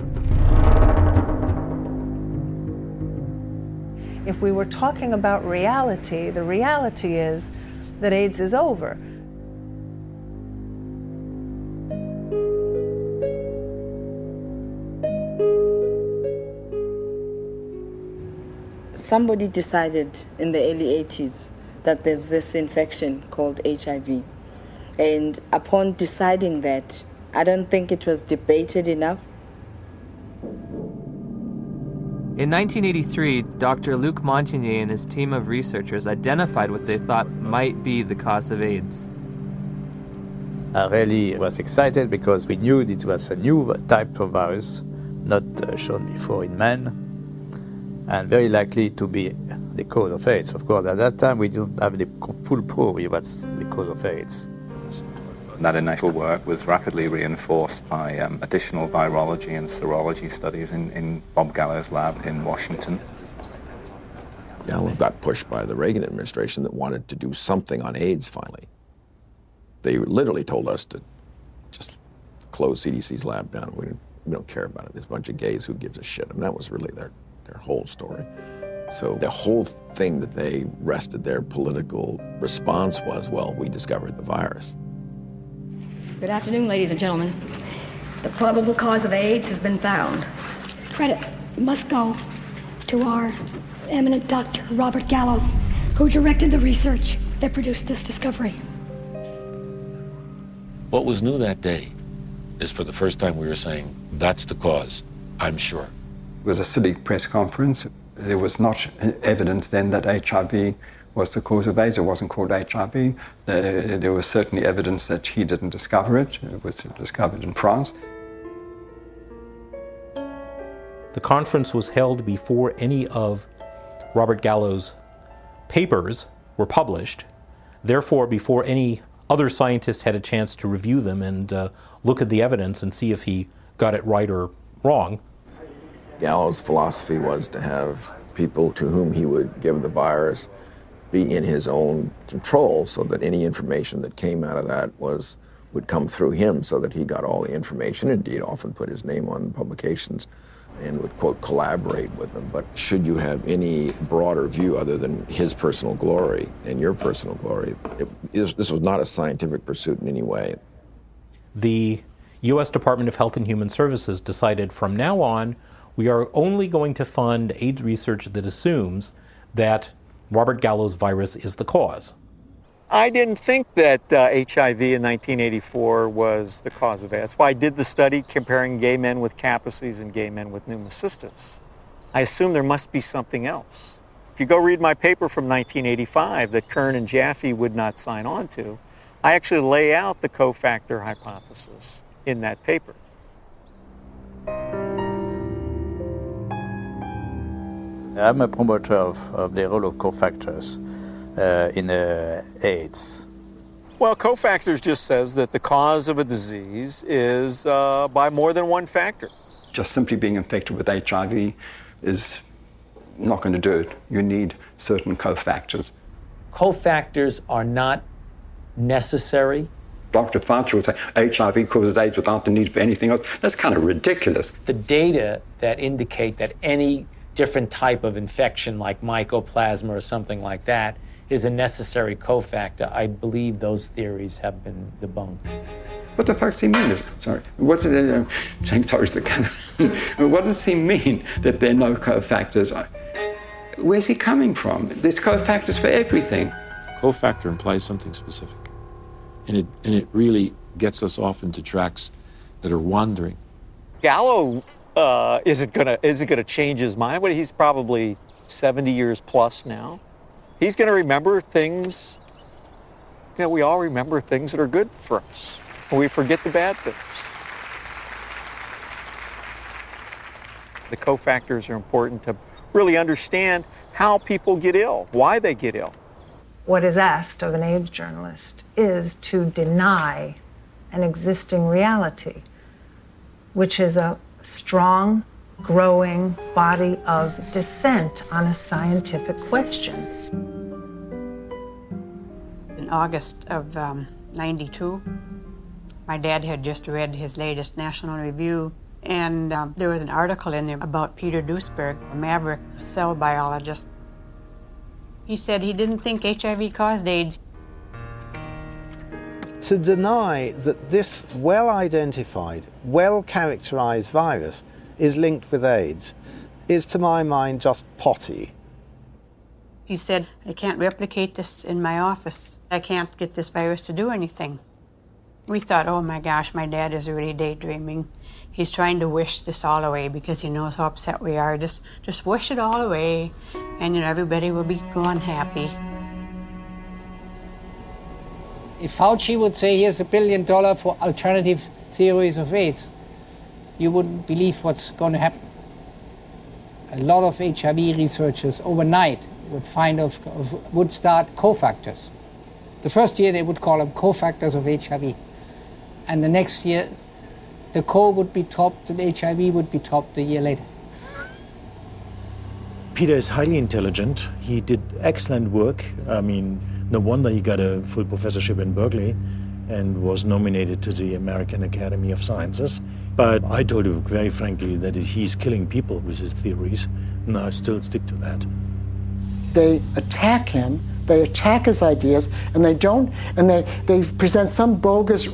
If we were talking about reality, the reality is that AIDS is over. Somebody decided in the early 80s that there's this infection called HIV. And upon deciding that, I don't think it was debated enough. In 1983, Dr. Luc Montagnier and his team of researchers identified what they thought might be the cause of AIDS. I really was excited because we knew it was a new type of virus, not shown before in men, and very likely to be the cause of AIDS. Of course, at that time, we didn't have the full proof of what's the cause of AIDS. That initial work was rapidly reinforced by additional virology and serology studies in Bob Gallo's lab in Washington. Gallo got pushed by the Reagan administration that wanted to do something on AIDS finally. They literally told us to just close CDC's lab down. We don't care about it. There's a bunch of gays, who gives a shit? That was really their whole story. So the whole thing that they rested their political response was, well, we discovered the virus. Good afternoon, ladies and gentlemen. The probable cause of AIDS has been found. Credit must go to our eminent Dr. Robert Gallo, who directed the research that produced this discovery. What was new that day is for the first time we were saying, that's the cause, I'm sure. It was a silly press conference. There was not evidence then that HIV was the cause of AIDS. It wasn't called HIV. There was certainly evidence that he didn't discover it. It was discovered in France. The conference was held before any of Robert Gallo's papers were published. Therefore, before any other scientist had a chance to review them and look at the evidence and see if he got it right or wrong. Gallo's philosophy was to have people to whom he would give the virus be in his own control, so that any information that came out of that would come through him, so that he got all the information. Indeed, often put his name on publications and would, quote, collaborate with them. But should you have any broader view other than his personal glory and your personal glory, this was not a scientific pursuit in any way. The U.S. Department of Health and Human Services decided from now on, we are only going to fund AIDS research that assumes that Robert Gallo's virus is the cause. I didn't think that HIV in 1984 was the cause of AIDS. That's why I did the study comparing gay men with Kaposi's and gay men with pneumocystis. I assumed there must be something else. If you go read my paper from 1985 that Kern and Jaffe would not sign on to, I actually lay out the cofactor hypothesis in that paper. I'm a promoter of the role of cofactors in AIDS. Well, cofactors just says that the cause of a disease is by more than one factor. Just simply being infected with HIV is not going to do it. You need certain cofactors. Cofactors are not necessary. Dr. Fauci would say HIV causes AIDS without the need for anything else. That's kind of ridiculous. The data that indicate that any different type of infection like mycoplasma or something like that is a necessary cofactor, I believe those theories have been debunked. What the fuck does he mean? Sorry. What's it? What does he mean that there are no cofactors? Where's he coming from? There's cofactors for everything. Cofactor implies something specific. And it really gets us off into tracks that are wandering. Gallo isn't gonna change his mind, but he's probably 70 years plus now. He's gonna remember things. You know, we all remember things that are good for us, and we forget the bad things. The cofactors are important to really understand how people get ill, why they get ill. What is asked of an AIDS journalist is to deny an existing reality, which is a strong, growing body of dissent on a scientific question. In August of '92, my dad had just read his latest National Review, and there was an article in there about Peter Duesberg, a maverick cell biologist. He said he didn't think HIV caused AIDS. To deny that this well-identified, well-characterized virus is linked with AIDS is, to my mind, just potty. He said, I can't replicate this in my office. I can't get this virus to do anything. We thought, oh my gosh, my dad is really daydreaming. He's trying to wish this all away because he knows how upset we are. Just wish it all away, and everybody will be gone happy. If Fauci would say, here's $1 billion for alternative theories of AIDS, you wouldn't believe what's going to happen. A lot of HIV researchers overnight would would start cofactors. The first year they would call them cofactors of HIV. And the next year, the co would be topped and HIV would be topped a year later. Peter is highly intelligent. He did excellent work. I mean, no wonder he got a full professorship in Berkeley and was nominated to the American Academy of Sciences. But I told him very frankly that he's killing people with his theories, and I still stick to that. They attack him, they attack his ideas, and they present some bogus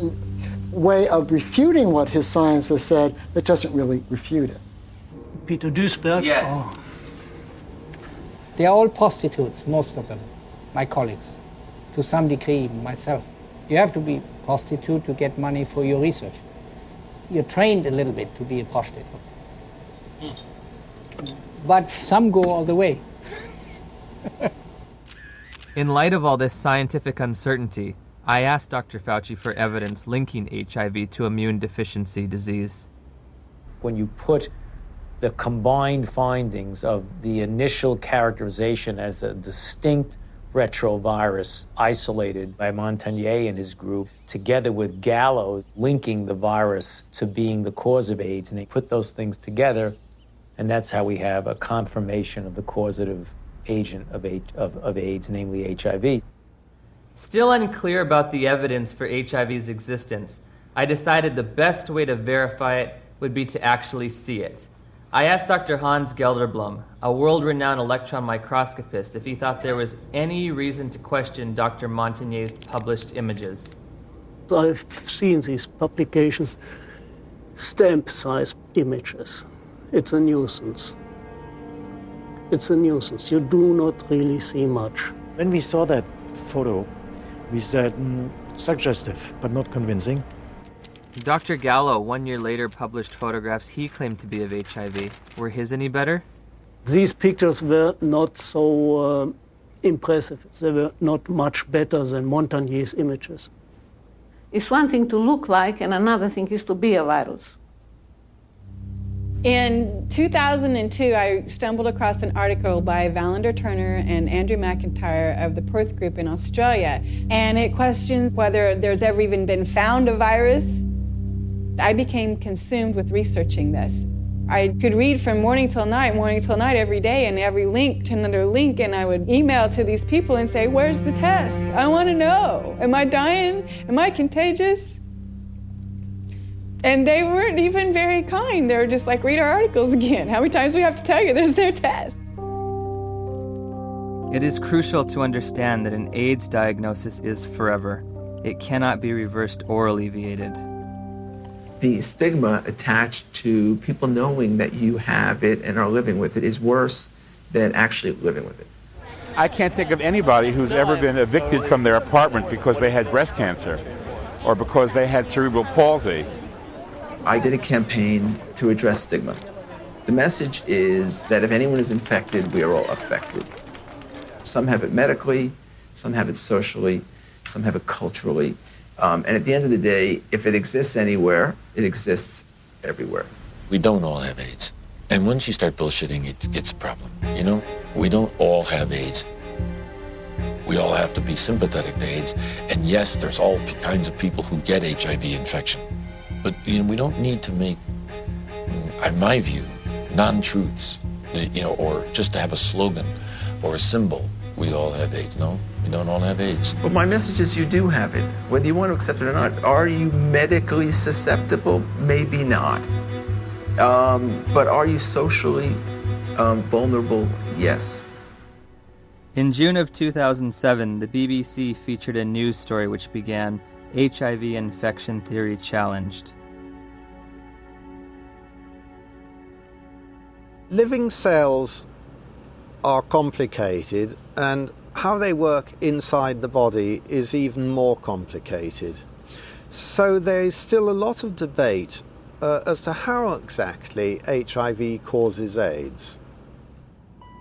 way of refuting what his science has said that doesn't really refute it. Peter Duesberg? Yes. Oh. They are all prostitutes, most of them, my colleagues, to some degree, myself. You have to be a prostitute to get money for your research. You're trained a little bit to be a prostitute. But some go all the way. In light of all this scientific uncertainty, I asked Dr. Fauci for evidence linking HIV to immune deficiency disease. When you put the combined findings of the initial characterization as a distinct retrovirus isolated by Montagnier and his group, together with Gallo linking the virus to being the cause of AIDS, and they put those things together, and that's how we have a confirmation of the causative agent of AIDS, namely HIV. Still unclear about the evidence for HIV's existence, I decided the best way to verify it would be to actually see it. I asked Dr. Hans Gelderblum, a world-renowned electron microscopist, if he thought there was any reason to question Dr. Montagnier's published images. I've seen these publications, stamp-sized images. It's a nuisance. It's a nuisance. You do not really see much. When we saw that photo, we said, suggestive, but not convincing. Dr. Gallo, 1 year later, published photographs he claimed to be of HIV. Were his any better? These pictures were not so impressive. They were not much better than Montagnier's images. It's one thing to look like, and another thing is to be a virus. In 2002, I stumbled across an article by Valander Turner and Andrew McIntyre of the Perth Group in Australia, and it questioned whether there's ever even been found a virus. I became consumed with researching this. I could read from morning till night every day, and every link to another link, and I would email to these people and say, where's the test? I want to know. Am I dying? Am I contagious? And they weren't even very kind. They were just like, read our articles again. How many times do we have to tell you there's no test? It is crucial to understand that an AIDS diagnosis is forever. It cannot be reversed or alleviated. The stigma attached to people knowing that you have it and are living with it is worse than actually living with it. I can't think of anybody who's ever been evicted from their apartment because they had breast cancer or because they had cerebral palsy. I did a campaign to address stigma. The message is that if anyone is infected, we are all affected. Some have it medically, some have it socially, some have it culturally. And at the end of the day, if it exists anywhere, it exists everywhere. We don't all have AIDS. And once you start bullshitting, it gets a problem. You know, we don't all have AIDS. We all have to be sympathetic to AIDS. And yes, there's all kinds of people who get HIV infection. But you know, we don't need to make, in my view, non-truths, you know, or just to have a slogan or a symbol. We all have AIDS. No, we don't all have AIDS. But my message is you do have it, whether you want to accept it or not. Are you medically susceptible? Maybe not. But are you socially vulnerable? Yes. In June of 2007, the BBC featured a news story which began, HIV infection theory challenged. Living cells are complicated, and how they work inside the body is even more complicated. So there's still a lot of debate as to how exactly HIV causes AIDS.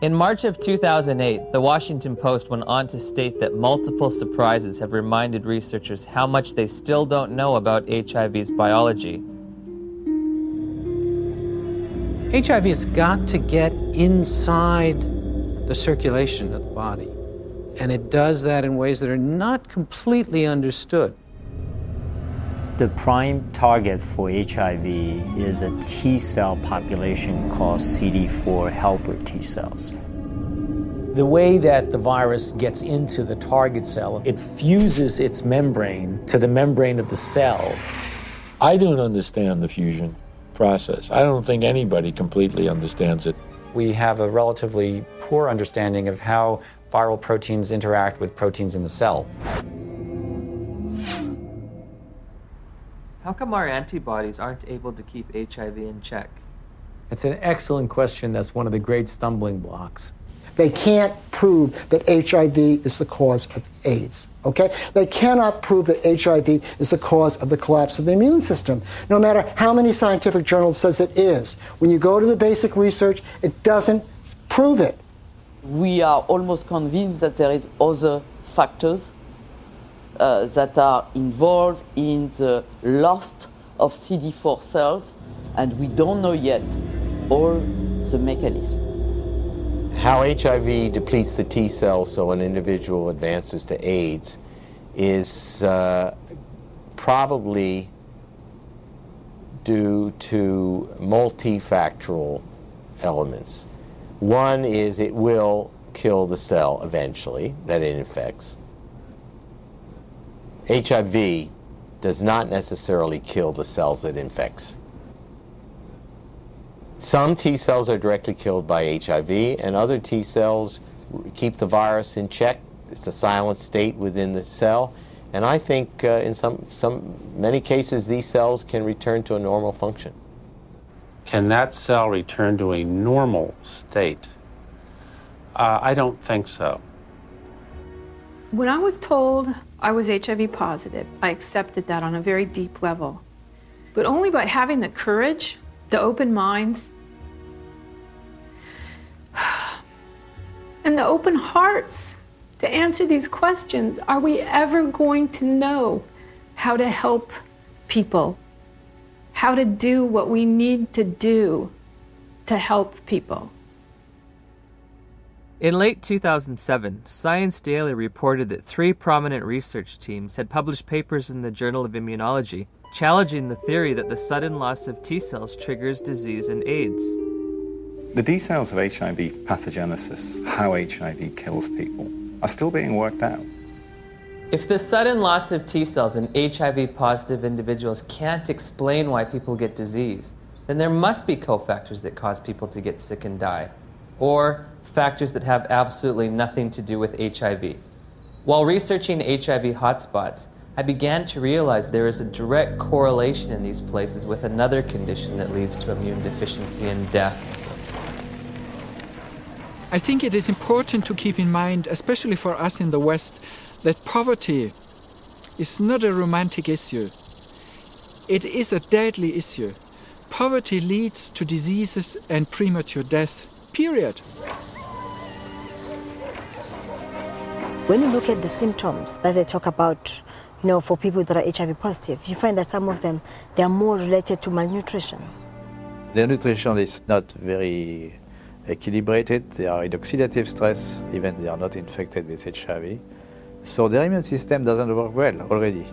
In March of 2008, the Washington Post went on to state that multiple surprises have reminded researchers how much they still don't know about HIV's biology. HIV has got to get inside the circulation of the body, and it does that in ways that are not completely understood. The prime target for HIV is a T cell population called CD4 helper T cells. The way that the virus gets into the target cell, it fuses its membrane to the membrane of the cell. I don't understand the fusion process. I don't think anybody completely understands it. We have a relatively poor understanding of how viral proteins interact with proteins in the cell. How come our antibodies aren't able to keep HIV in check? It's an excellent question. That's one of the great stumbling blocks. They can't prove that HIV is the cause of AIDS, okay? They cannot prove that HIV is the cause of the collapse of the immune system, no matter how many scientific journals says it is. When you go to the basic research, it doesn't prove it. We are almost convinced that there is other factors that are involved in the loss of CD4 cells, and we don't know yet all the mechanism. How HIV depletes the T cells so an individual advances to AIDS is probably due to multifactorial elements. One is it will kill the cell eventually that it infects. HIV does not necessarily kill the cells it infects. Some T cells are directly killed by HIV, and other T cells keep the virus in check. It's a silent state within the cell. And I think in many cases, these cells can return to a normal function. Can that cell return to a normal state? I don't think so. When I was told I was HIV positive, I accepted that on a very deep level. But only by having the courage, the open minds, and the open hearts to answer these questions are we ever going to know how to help people, how to do what we need to do to help people. In late 2007, Science Daily reported that 3 prominent research teams had published papers in the Journal of Immunology challenging the theory that the sudden loss of T cells triggers disease and AIDS. The details of HIV pathogenesis, how HIV kills people, are still being worked out. If the sudden loss of T cells in HIV-positive individuals can't explain why people get disease, then there must be cofactors that cause people to get sick and die, or factors that have absolutely nothing to do with HIV. While researching HIV hotspots, I began to realize there is a direct correlation in these places with another condition that leads to immune deficiency and death. I think it is important to keep in mind, especially for us in the West, that poverty is not a romantic issue. It is a deadly issue. Poverty leads to diseases and premature death, period. When you look at the symptoms that they talk about, for people that are HIV positive, you find that some of them, they are more related to malnutrition. Their nutrition is not very equilibrated. They are in oxidative stress, even they are not infected with HIV. So their immune system doesn't work well already.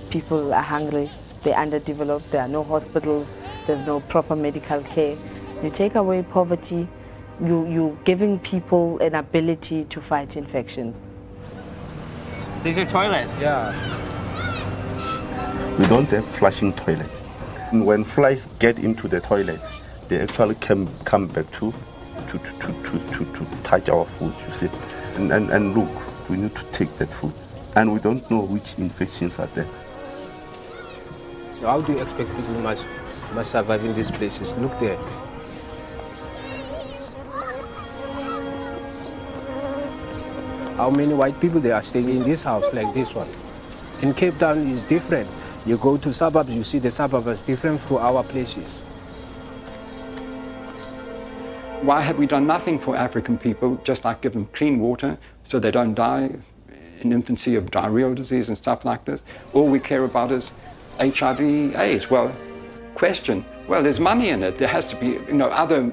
People are hungry, they're underdeveloped, there are no hospitals, there's no proper medical care. You take away poverty, you're giving people an ability to fight infections. These are toilets. Yeah. We don't have flushing toilets. When flies get into the toilets, they actually come back to touch our food, you see. And look, we need to take that food. And we don't know which infections are there. So how do you expect people must survive in these places? Look there. How many white people they are staying in this house like this one? In Cape Town is different. You go to suburbs, you see the suburbs is different from our places. Why have we done nothing for African people, just like give them clean water so they don't die in infancy of diarrheal disease and stuff like this? All we care about is HIV, AIDS. Well, question, well, there's money in it. There has to be, other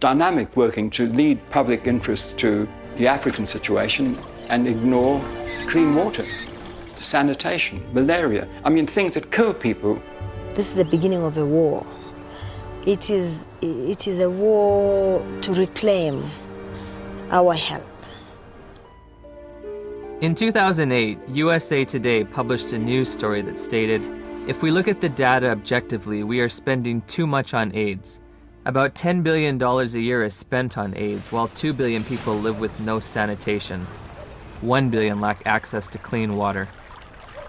dynamic working to lead public interests to the African situation and ignore clean water, sanitation, malaria. I mean, things that kill people. This is the beginning of a war. It is a war to reclaim our health. In 2008, USA Today published a news story that stated, if we look at the data objectively, we are spending too much on AIDS. About $10 billion a year is spent on AIDS, while 2 billion people live with no sanitation. 1 billion lack access to clean water.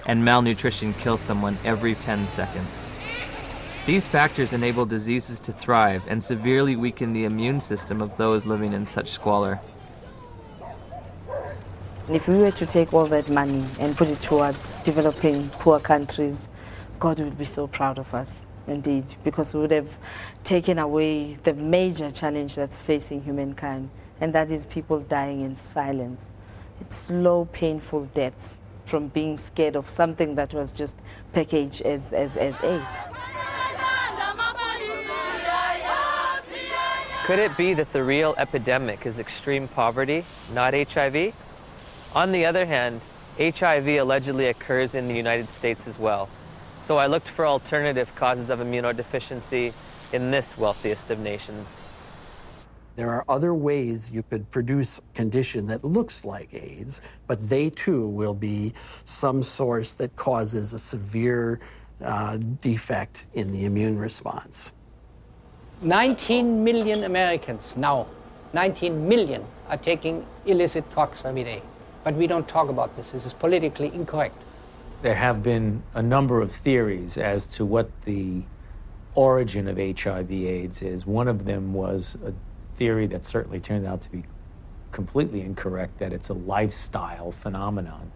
And malnutrition kills someone every 10 seconds. These factors enable diseases to thrive and severely weaken the immune system of those living in such squalor. If we were to take all that money and put it towards developing poor countries, God would be so proud of us, indeed, because we would have taken away the major challenge that's facing humankind, and that is people dying in silence. It's slow, painful deaths from being scared of something that was just packaged as AIDS. Could it be that the real epidemic is extreme poverty, not HIV? On the other hand, HIV allegedly occurs in the United States as well. So I looked for alternative causes of immunodeficiency in this wealthiest of nations. There are other ways you could produce a condition that looks like AIDS, but they too will be some source that causes a severe defect in the immune response. 19 million Americans now, 19 million are taking illicit drugs every day. But we don't talk about this. This is politically incorrect. There have been a number of theories as to what the origin of HIV/AIDS is. One of them was a theory that certainly turned out to be completely incorrect, that it's a lifestyle phenomenon.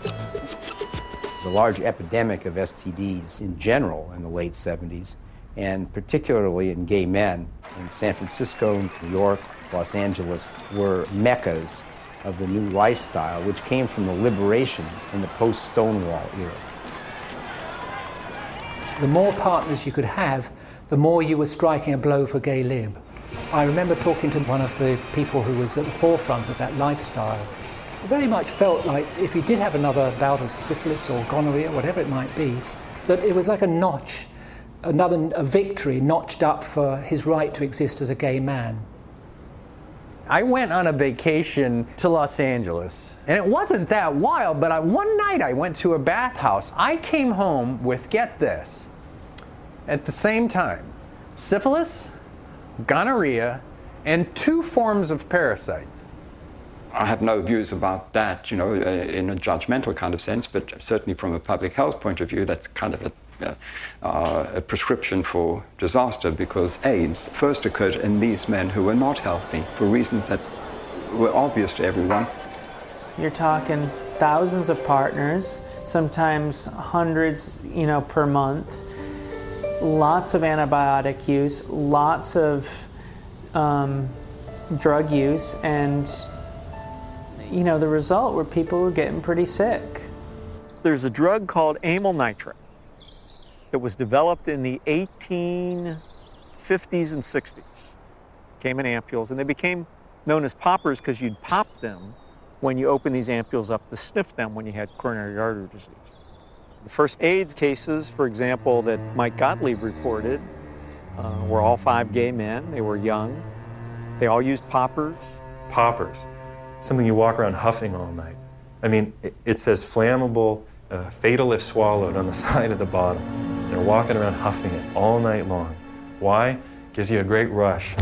There's a large epidemic of STDs in general in the late 70s, and particularly in gay men. In San Francisco, New York, Los Angeles were meccas of the new lifestyle, which came from the liberation in the post-Stonewall era. The more partners you could have, the more you were striking a blow for gay lib. I remember talking to one of the people who was at the forefront of that lifestyle. It very much felt like if he did have another bout of syphilis or gonorrhea, whatever it might be, that it was like a notch, a victory notched up for his right to exist as a gay man. I went on a vacation to Los Angeles, and it wasn't that wild, but one night I went to a bathhouse. I came home with, get this, at the same time, syphilis, gonorrhea, and 2 forms of parasites. I have no views about that, in a judgmental kind of sense, but certainly from a public health point of view, that's kind of a prescription for disaster, because AIDS first occurred in these men who were not healthy for reasons that were obvious to everyone. You're talking thousands of partners, sometimes hundreds, per month, lots of antibiotic use, lots of drug use, and the result were people were getting pretty sick. There's a drug called amyl nitrate that was developed in the 1850s and 60s. Came in ampules, and they became known as poppers because you'd pop them when you open these ampules up to sniff them when you had coronary artery disease. The first AIDS cases, for example, that Mike Gottlieb reported were all 5 gay men. They were young. They all used poppers. Poppers, something you walk around huffing all night. I mean, it says flammable, fatal if swallowed on the side of the bottle. They're walking around huffing it all night long. Why? Gives you a great rush.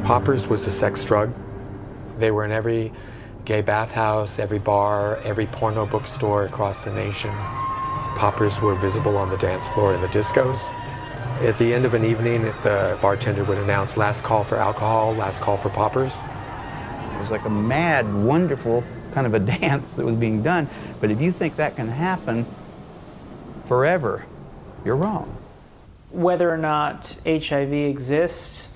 Poppers was a sex drug. They were in every gay bathhouse, every bar, every porno bookstore across the nation. Poppers were visible on the dance floor in the discos. At the end of an evening, the bartender would announce, last call for alcohol, last call for poppers. It was like a mad, wonderful kind of a dance that was being done. But if you think that can happen forever, you're wrong. Whether or not HIV exists,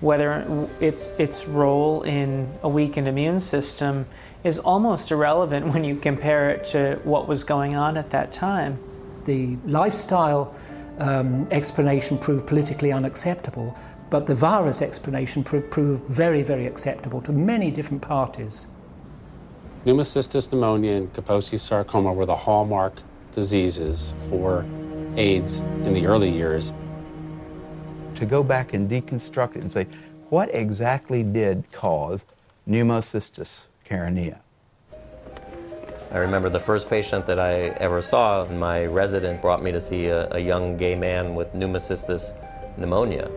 whether its role in a weakened immune system is almost irrelevant when you compare it to what was going on at that time. The lifestyle explanation proved politically unacceptable, but the virus explanation proved very, very acceptable to many different parties. Pneumocystis pneumonia and Kaposi's sarcoma were the hallmark diseases for AIDS in the early years. To go back and deconstruct it and say, what exactly did cause pneumocystis carinea? I remember the first patient that I ever saw, my resident brought me to see a young gay man with pneumocystis pneumonia.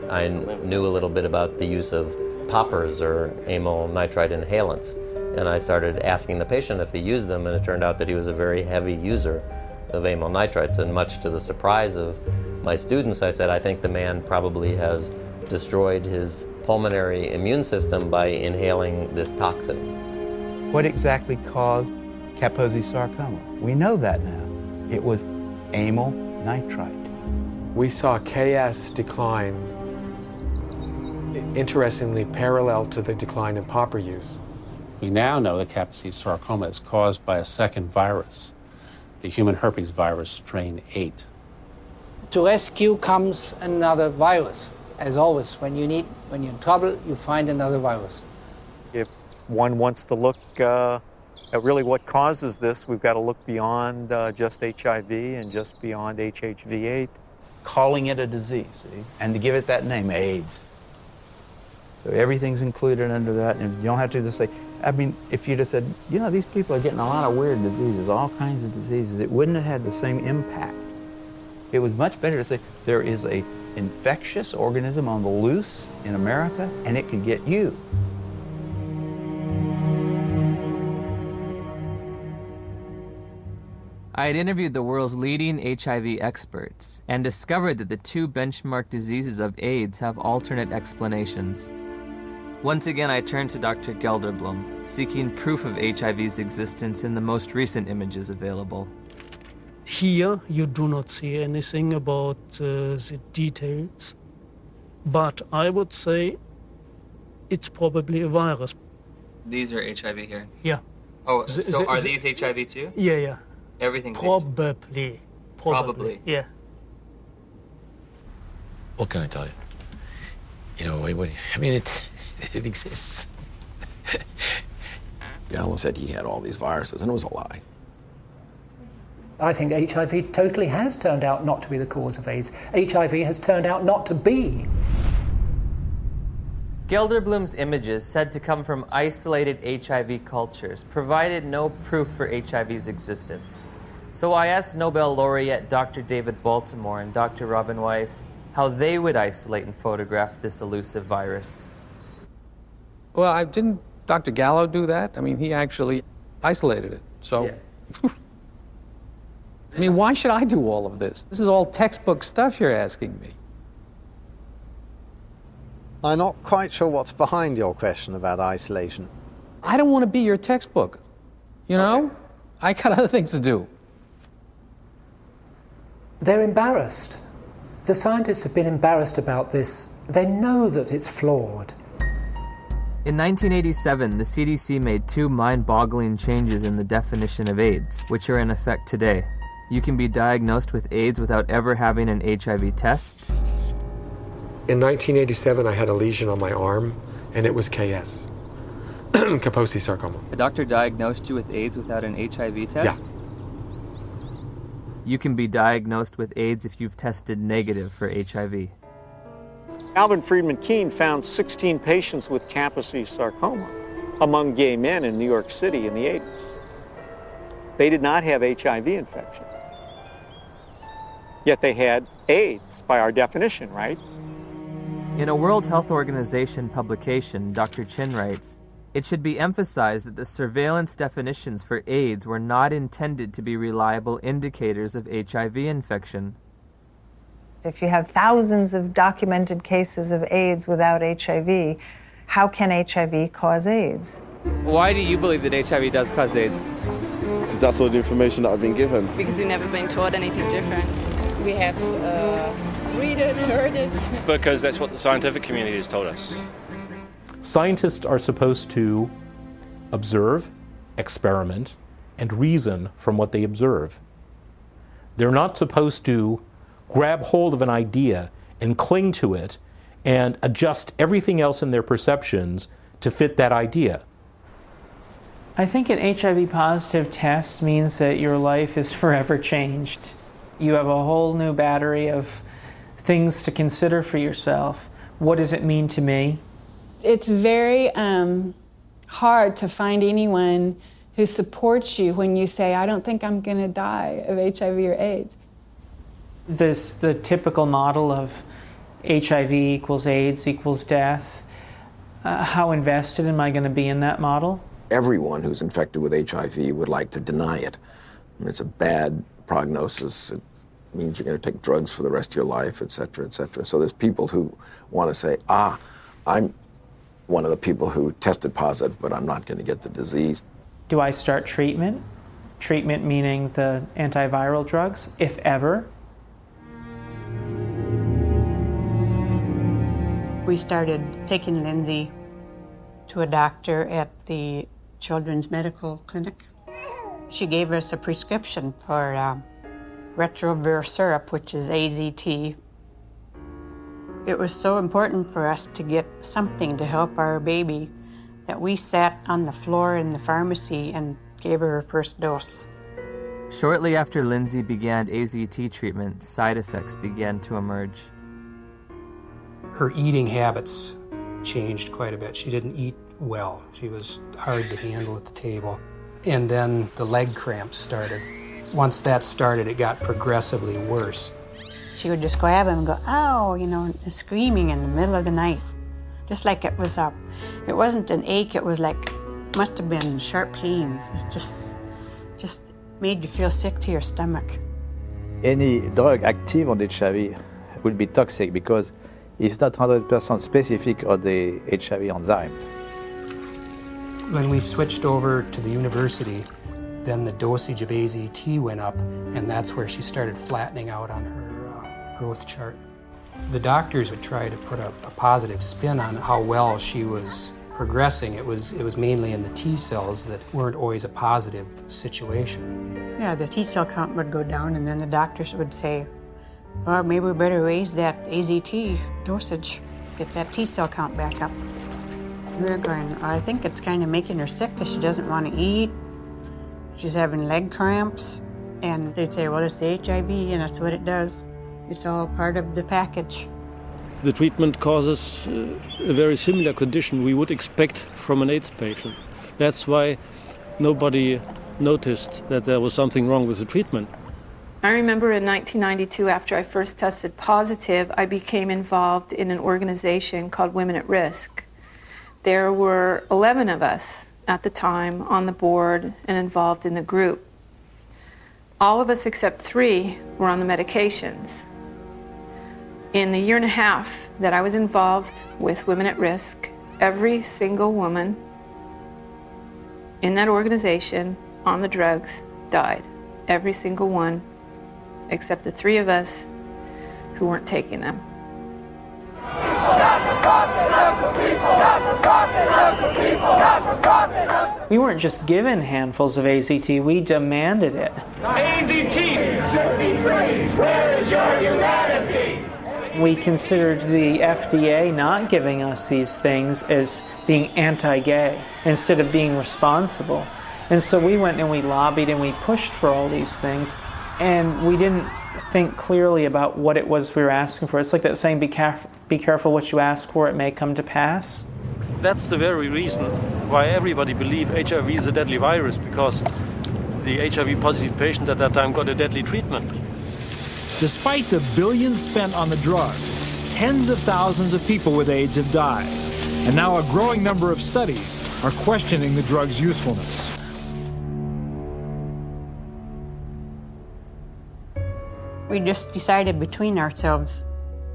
I knew a little bit about the use of poppers or amyl nitrite inhalants, and I started asking the patient if he used them, and it turned out that he was a very heavy user of amyl nitrites, and much to the surprise of my students, I said, I think the man probably has destroyed his pulmonary immune system by inhaling this toxin. What exactly caused Kaposi sarcoma? We know that now. It was amyl nitrite. We saw KS decline, interestingly parallel to the decline in popper use. We now know that Kaposi sarcoma is caused by a second virus, the human herpes virus strain 8. To rescue comes another virus. As always, when you're in trouble, you find another virus. If one wants to look at really what causes this, we've got to look beyond just HIV and just beyond HHV8. Calling it a disease, see? And to give it that name, AIDS. So everything's included under that, and you don't have to just say, I mean, if you just said, you know, these people are getting a lot of weird diseases, all kinds of diseases, it wouldn't have had the same impact. It was much better to say, there is an infectious organism on the loose in America, and it could get you. I had interviewed the world's leading HIV experts and discovered that the two benchmark diseases of AIDS have alternate explanations. Once again, I turned to Dr. Gelderblum, seeking proof of HIV's existence in the most recent images available. Here, you do not see anything about the details, but I would say it's probably a virus. These are HIV here? Yeah. Oh, so are these HIV too? Yeah. Everything's Probably. Yeah. What can I tell you? You know, I mean, it exists. Gallo said he had all these viruses, and it was a lie. I think HIV totally has turned out not to be the cause of AIDS. HIV has turned out not to be. Gelderblum's images, said to come from isolated HIV cultures, provided no proof for HIV's existence. So I asked Nobel laureate Dr. David Baltimore and Dr. Robin Weiss how they would isolate and photograph this elusive virus. Well, didn't Dr. Gallo do that? I mean, he actually isolated it, so... Yeah. I mean, why should I do all of this? This is all textbook stuff you're asking me. I'm not quite sure what's behind your question about isolation. I don't want to be your textbook, you know? I got other things to do. They're embarrassed. The scientists have been embarrassed about this. They know that it's flawed. In 1987, the CDC made two mind-boggling changes in the definition of AIDS, which are in effect today. You can be diagnosed with AIDS without ever having an HIV test. In 1987, I had a lesion on my arm, and it was KS. Kaposi sarcoma. A doctor diagnosed you with AIDS without an HIV test? Yeah. You can be diagnosed with AIDS if you've tested negative for HIV. Alvin Friedman Keene found 16 patients with Kaposi sarcoma among gay men in New York City in the 80s. They did not have HIV infection. Yet they had AIDS by our definition, right? In a World Health Organization publication, Dr. Chin writes, "It should be emphasized that the surveillance definitions for AIDS were not intended to be reliable indicators of HIV infection." If you have thousands of documented cases of AIDS without HIV, how can HIV cause AIDS? Why do you believe that HIV does cause AIDS? Because that's all the information that I've been given. Because we've never been taught anything different. We have read it, heard it. Because that's what the scientific community has told us. Scientists are supposed to observe, experiment, and reason from what they observe. They're not supposed to grab hold of an idea and cling to it and adjust everything else in their perceptions to fit that idea. I think an HIV positive test means that your life is forever changed. You have a whole new battery of things to consider for yourself. What does it mean to me? It's very hard to find anyone who supports you when you say, I don't think I'm going to die of HIV or AIDS. The typical model of HIV equals AIDS equals death. How invested am I going to be in that model? Everyone who's infected with HIV would like to deny it. It's a bad prognosis. It means you're going to take drugs for the rest of your life, et cetera, et cetera. So there's people who want to say, I'm one of the people who tested positive, but I'm not going to get the disease. Do I start treatment? Treatment meaning the antiviral drugs, if ever? We started taking Lindsay to a doctor at the Children's Medical Clinic. She gave us a prescription for Retrovir syrup, which is AZT. It was so important for us to get something to help our baby that we sat on the floor in the pharmacy and gave her first dose. Shortly after Lindsay began AZT treatment, side effects began to emerge. Her eating habits changed quite a bit. She didn't eat well. She was hard to handle at the table. And then the leg cramps started. Once that started, it got progressively worse. She would just grab him and go, ow, you know, screaming in the middle of the night. Just like it was up. It wasn't an ache, it was like, must have been sharp pains. It's just made you feel sick to your stomach. Any drug active on HIV will be toxic because it's not 100% specific on the HIV enzymes. When we switched over to the university, then the dosage of AZT went up, and that's where she started flattening out on her growth chart. The doctors would try to put a positive spin on how well she was progressing. It was mainly in the T cells that weren't always a positive situation. Yeah, the T cell count would go down, and then the doctors would say, well, maybe we better raise that AZT dosage, get that T cell count back up. We were going, I think it's kind of making her sick because she doesn't want to eat. She's having leg cramps. And they'd say, well, it's the HIV, and that's what it does. It's all part of the package. The treatment causes a very similar condition we would expect from an AIDS patient. That's why nobody noticed that there was something wrong with the treatment. I remember in 1992, after I first tested positive, I became involved in an organization called Women at Risk. There were 11 of us at the time on the board and involved in the group. All of us except 3 were on the medications. In the year and a half that I was involved with Women at Risk, every single woman in that organization on the drugs died. Every single one, except the 3 of us who weren't taking them. We weren't just given handfuls of AZT, we demanded it. AZT should be free. Where is your humanity? We considered the FDA not giving us these things as being anti-gay instead of being responsible. And so we went and we lobbied and we pushed for all these things, and we didn't think clearly about what it was we were asking for. It's like that saying, be careful what you ask for, it may come to pass. That's the very reason why everybody believed HIV is a deadly virus, because the HIV positive patient at that time got a deadly treatment. Despite the billions spent on the drug, tens of thousands of people with AIDS have died. And now a growing number of studies are questioning the drug's usefulness. We just decided between ourselves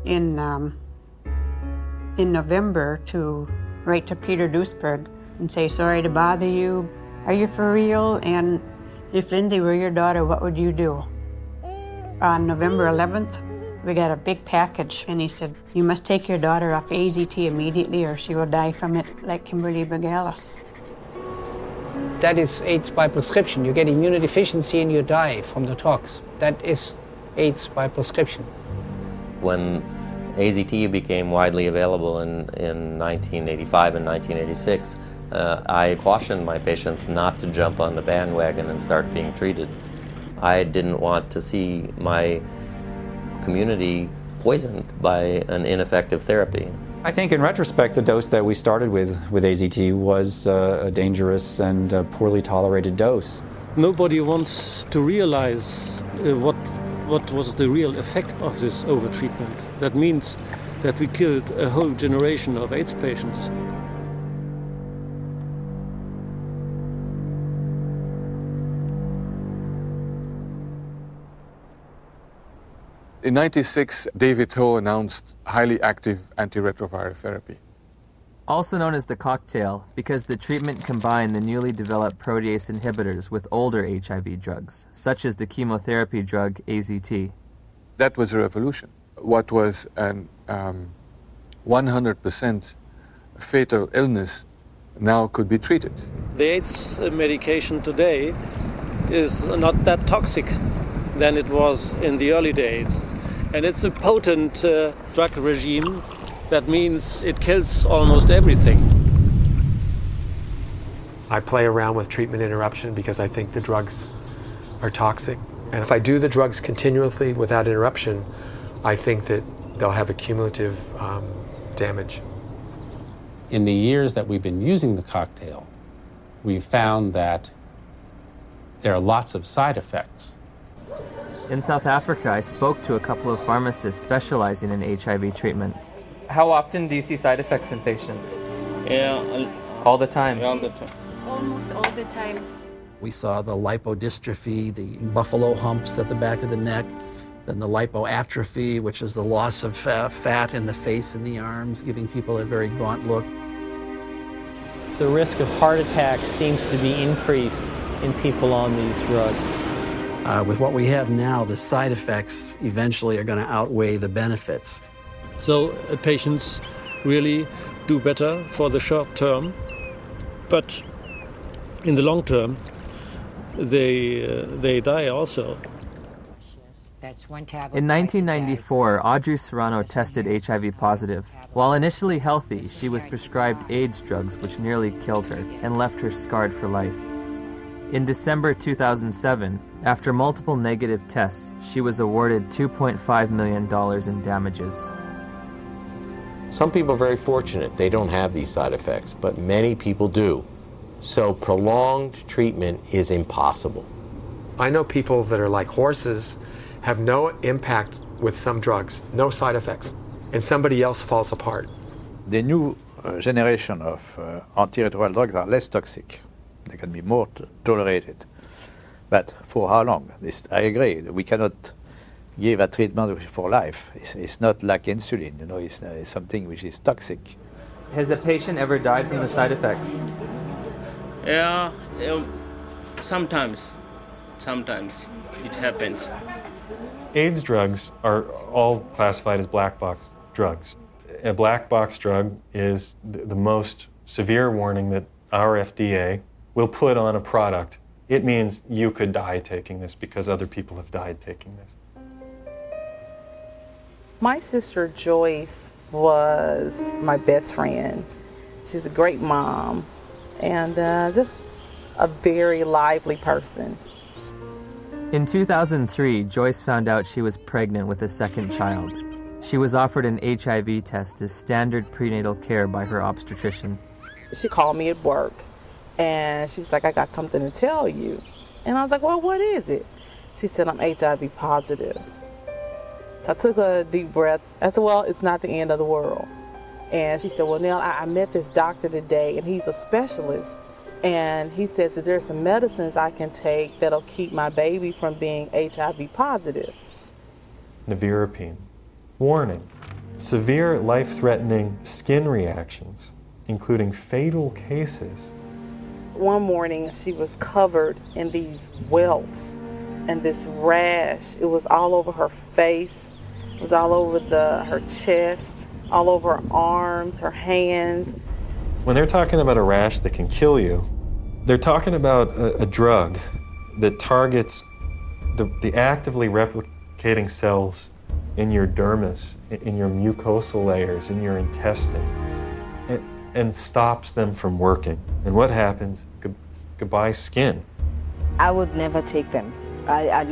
in November to write to Peter Duesberg and say, sorry to bother you. Are you for real? And if Lindsay were your daughter, what would you do? On November 11th, we got a big package, and he said, you must take your daughter off AZT immediately or she will die from it like Kimberly Bagalis. That is AIDS by prescription. You get immunodeficiency and you die from the tox. That is AIDS by prescription. When AZT became widely available in 1985 and 1986, I cautioned my patients not to jump on the bandwagon and start being treated. I didn't want to see my community poisoned by an ineffective therapy. I think in retrospect, the dose that we started with AZT was a dangerous and poorly tolerated dose. Nobody wants to realize what was the real effect of this overtreatment. That means that we killed a whole generation of AIDS patients. In 1996, David Ho announced highly active antiretroviral therapy. Also known as the cocktail, because the treatment combined the newly developed protease inhibitors with older HIV drugs, such as the chemotherapy drug AZT. That was a revolution. What was an 100% fatal illness now could be treated. The AIDS medication today is not that toxic than it was in the early days. And it's a potent drug regime. That means it kills almost everything. I play around with treatment interruption because I think the drugs are toxic. And if I do the drugs continuously without interruption, I think that they'll have a cumulative damage. In the years that we've been using the cocktail, we've found that there are lots of side effects. In South Africa, I spoke to a couple of pharmacists specializing in HIV treatment. How often do you see side effects in patients? Yeah. All the time? Yeah, all the time. Almost all the time. We saw the lipodystrophy, the buffalo humps at the back of the neck, then the lipoatrophy, which is the loss of fat in the face and the arms, giving people a very gaunt look. The risk of heart attack seems to be increased in people on these drugs. With what we have now, the side effects eventually are going to outweigh the benefits. So patients really do better for the short term, but in the long term, they die also. In 1994, Audrey Serrano tested HIV positive. While initially healthy, she was prescribed AIDS drugs which nearly killed her and left her scarred for life. In December 2007, after multiple negative tests, she was awarded $2.5 million in damages. Some people are very fortunate. They don't have these side effects, but many people do. So prolonged treatment is impossible. I know people that are like horses, have no impact with some drugs, no side effects, and somebody else falls apart. The new generation of antiretroviral drugs are less toxic. They can be more tolerated. But for how long? I agree. We cannot give a treatment for life. It's not like insulin, you know, it's something which is toxic. Has a patient ever died from the side effects? Yeah, sometimes it happens. AIDS drugs are all classified as black box drugs. A black box drug is the most severe warning that our FDA will put on a product. It means you could die taking this because other people have died taking this. My sister Joyce was my best friend. She's a great mom and just a very lively person. In 2003, Joyce found out she was pregnant with a second child. She was offered an HIV test as standard prenatal care by her obstetrician. She called me at work and she was like, I got something to tell you. And I was like, well, what is it? She said, I'm HIV positive. So I took a deep breath. I said, well, it's not the end of the world. And she said, well, Nell, I met this doctor today and he's a specialist. And he says, is there some medicines I can take that'll keep my baby from being HIV positive? Nevirapine. Warning. Severe life-threatening skin reactions, including fatal cases. One morning, she was covered in these welts and this rash. It was all over her face. It was all over her chest, all over her arms, her hands. When they're talking about a rash that can kill you, they're talking about a drug that targets the actively replicating cells in your dermis, in your mucosal layers, in your intestine, and stops them from working. And what happens? Goodbye skin. I would never take them. I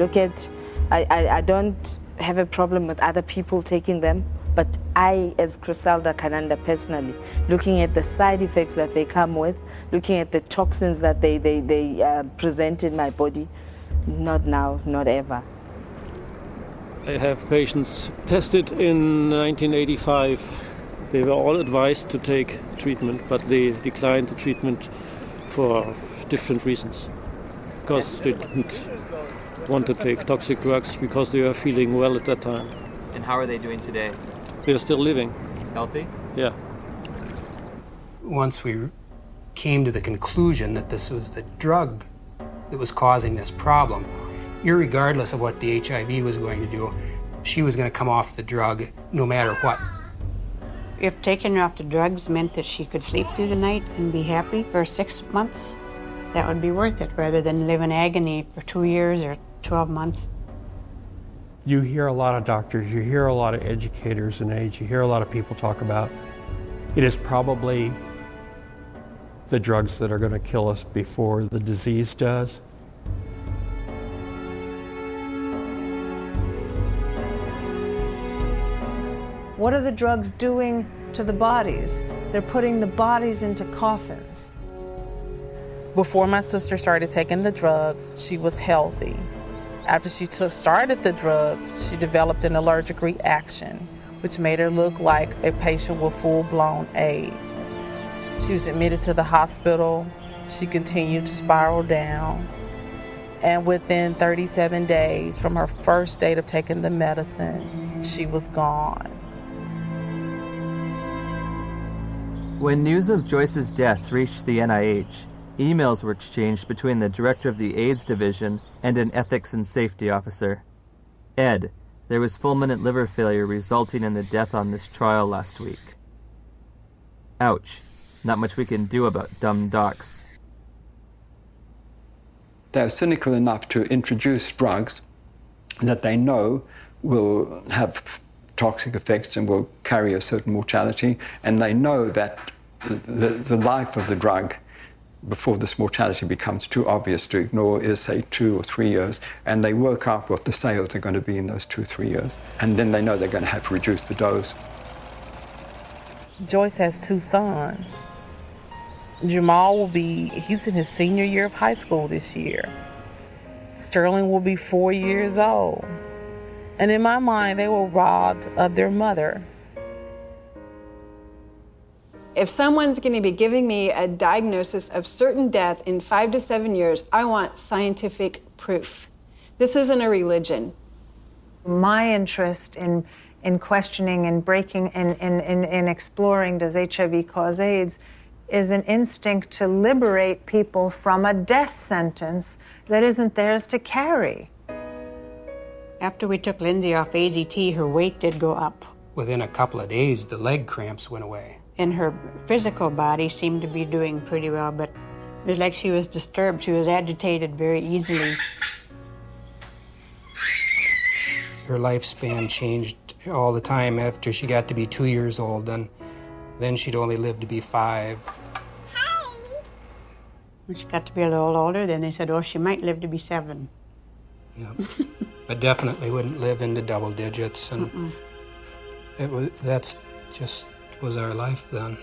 don't have a problem with other people taking them, but I, as Griselda Kananda personally, looking at the side effects that they come with, looking at the toxins that they present in my body, not now, not ever. I have patients tested in 1985. They were all advised to take treatment, but they declined the treatment for different reasons, because they didn't want to take toxic drugs because they were feeling well at that time. And how are they doing today? They're still living. Healthy? Yeah. Once we came to the conclusion that this was the drug that was causing this problem, irregardless of what the HIV was going to do, she was going to come off the drug no matter what. If taking her off the drugs meant that she could sleep through the night and be happy for 6 months, that would be worth it rather than live in agony for 2 years or 12 months. You hear a lot of doctors, you hear a lot of educators in AIDS, you hear a lot of people talk about it is probably the drugs that are going to kill us before the disease does. What are the drugs doing to the bodies? They're putting the bodies into coffins. Before my sister started taking the drugs, she was healthy. After she started the drugs, she developed an allergic reaction, which made her look like a patient with full-blown AIDS. She was admitted to the hospital. She continued to spiral down. And within 37 days from her first date of taking the medicine, she was gone. When news of Joyce's death reached the NIH, emails were exchanged between the director of the AIDS division and an ethics and safety officer. Ed, there was fulminant liver failure resulting in the death on this trial last week. Ouch. Not much we can do about dumb docs. They're cynical enough to introduce drugs that they know will have toxic effects and will carry a certain mortality, and they know that the life of the drug before this mortality becomes too obvious to ignore is, say, 2 or 3 years, and they work out what the sales are going to be in those 2 or 3 years, and then they know they're going to have to reduce the dose. Joyce has 2 sons. Jamal he's in his senior year of high school this year. Sterling will be 4 years old. And in my mind, they were robbed of their mother. If someone's going to be giving me a diagnosis of certain death in 5 to 7 years, I want scientific proof. This isn't a religion. My interest in questioning and breaking and exploring does HIV cause AIDS is an instinct to liberate people from a death sentence that isn't theirs to carry. After we took Lindsay off AZT, her weight did go up. Within a couple of days, the leg cramps went away. And her physical body seemed to be doing pretty well, but it was like she was disturbed. She was agitated very easily. Her lifespan changed all the time after she got to be 2 years old, and then she'd only live to be 5. When she got to be a little older, then they said, oh, she might live to be 7. Yeah. But definitely wouldn't live into double digits, and that's just was our life then.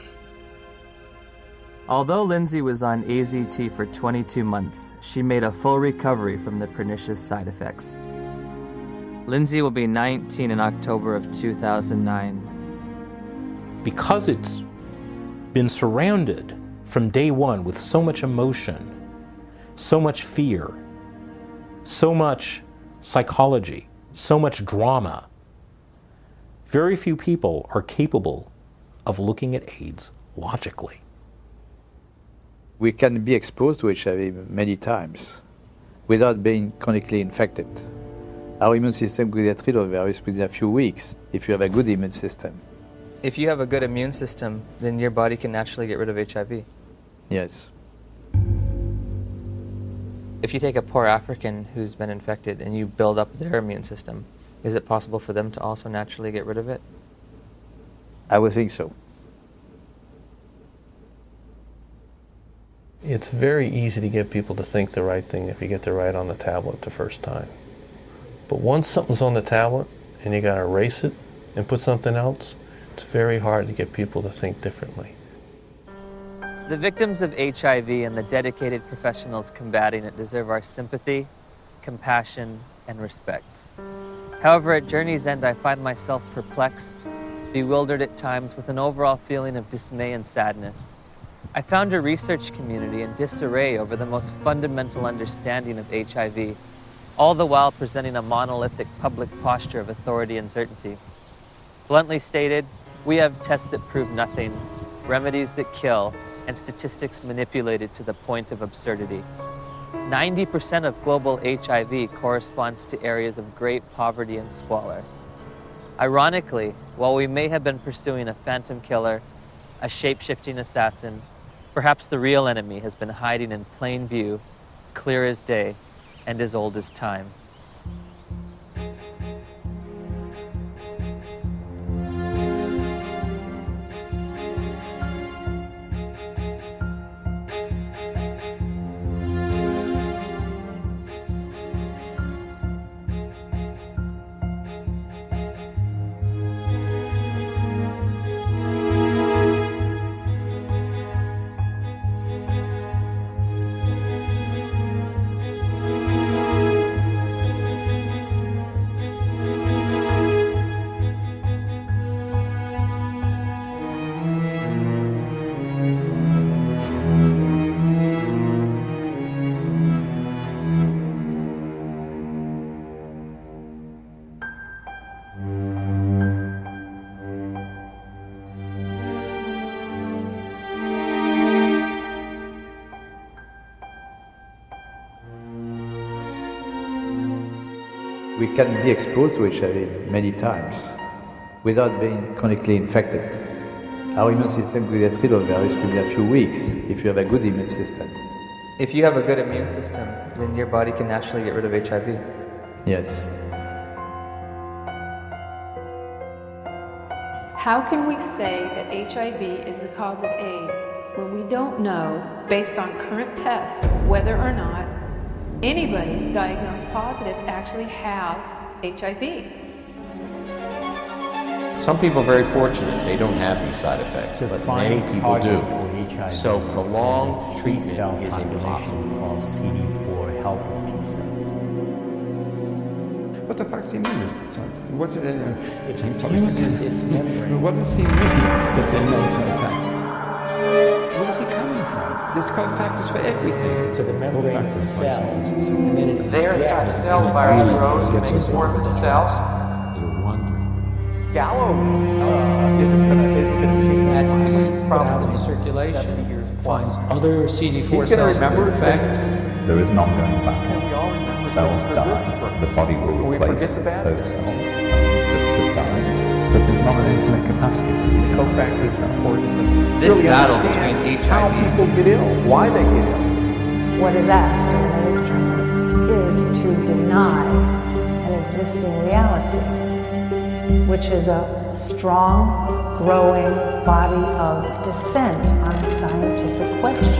Although Lindsay was on AZT for 22 months, she made a full recovery from the pernicious side effects. Lindsay will be 19 in October of 2009. Because it's been surrounded from day one with so much emotion, so much fear, so much psychology, so much drama, very few people are capable of looking at AIDS logically. We can be exposed to HIV many times without being chronically infected. Our immune system will get rid of the virus within a few weeks if you have a good immune system. If you have a good immune system, then your body can naturally get rid of HIV. Yes. If you take a poor African who's been infected and you build up their immune system, is it possible for them to also naturally get rid of it? I would think so. It's very easy to get people to think the right thing if you get the right on the tablet the first time. But once something's on the tablet and you gotta erase it and put something else, it's very hard to get people to think differently. The victims of HIV and the dedicated professionals combating it deserve our sympathy, compassion, and respect. However, at Journey's End, I find myself perplexed, bewildered at times with an overall feeling of dismay and sadness. I found a research community in disarray over the most fundamental understanding of HIV, all the while presenting a monolithic public posture of authority and certainty. Bluntly stated, we have tests that prove nothing, remedies that kill, and statistics manipulated to the point of absurdity. 90% of global HIV corresponds to areas of great poverty and squalor. Ironically, while we may have been pursuing a phantom killer, a shape-shifting assassin, perhaps the real enemy has been hiding in plain view, clear as day, and as old as time. We can be exposed to HIV many times without being chronically infected. Our immune system will get rid of virus within a few weeks if you have a good immune system. If you have a good immune system, then your body can naturally get rid of HIV. Yes. How can we say that HIV is the cause of AIDS when we don't know, based on current tests, whether or not anybody diagnosed positive actually has HIV? Some people are very fortunate they don't have these side effects, but many people do. So prolonged treatment is impossible. Called CD4 helper T cells. What the fuck's he mean? What's it in? It fuses its membrane. What does he mean? But then no cofactor. Where is he coming from? There's cofactors for everything. To the membrane of the cell. There inside cells, virus grows, makes more of the cells. Gallo isn't going to change that. He's probably in the circulation. Finds other CD4 He's going to remember effects. There is an ongoing battle. Cells die, the body will replace those cells that die, but there's not an infinite capacity. The cofactors are important. This really battle between HIV how people get ill, why they get ill. What is asked of an AIDS journalist is to deny an existing reality, which is a strong, growing body of dissent on a scientific question.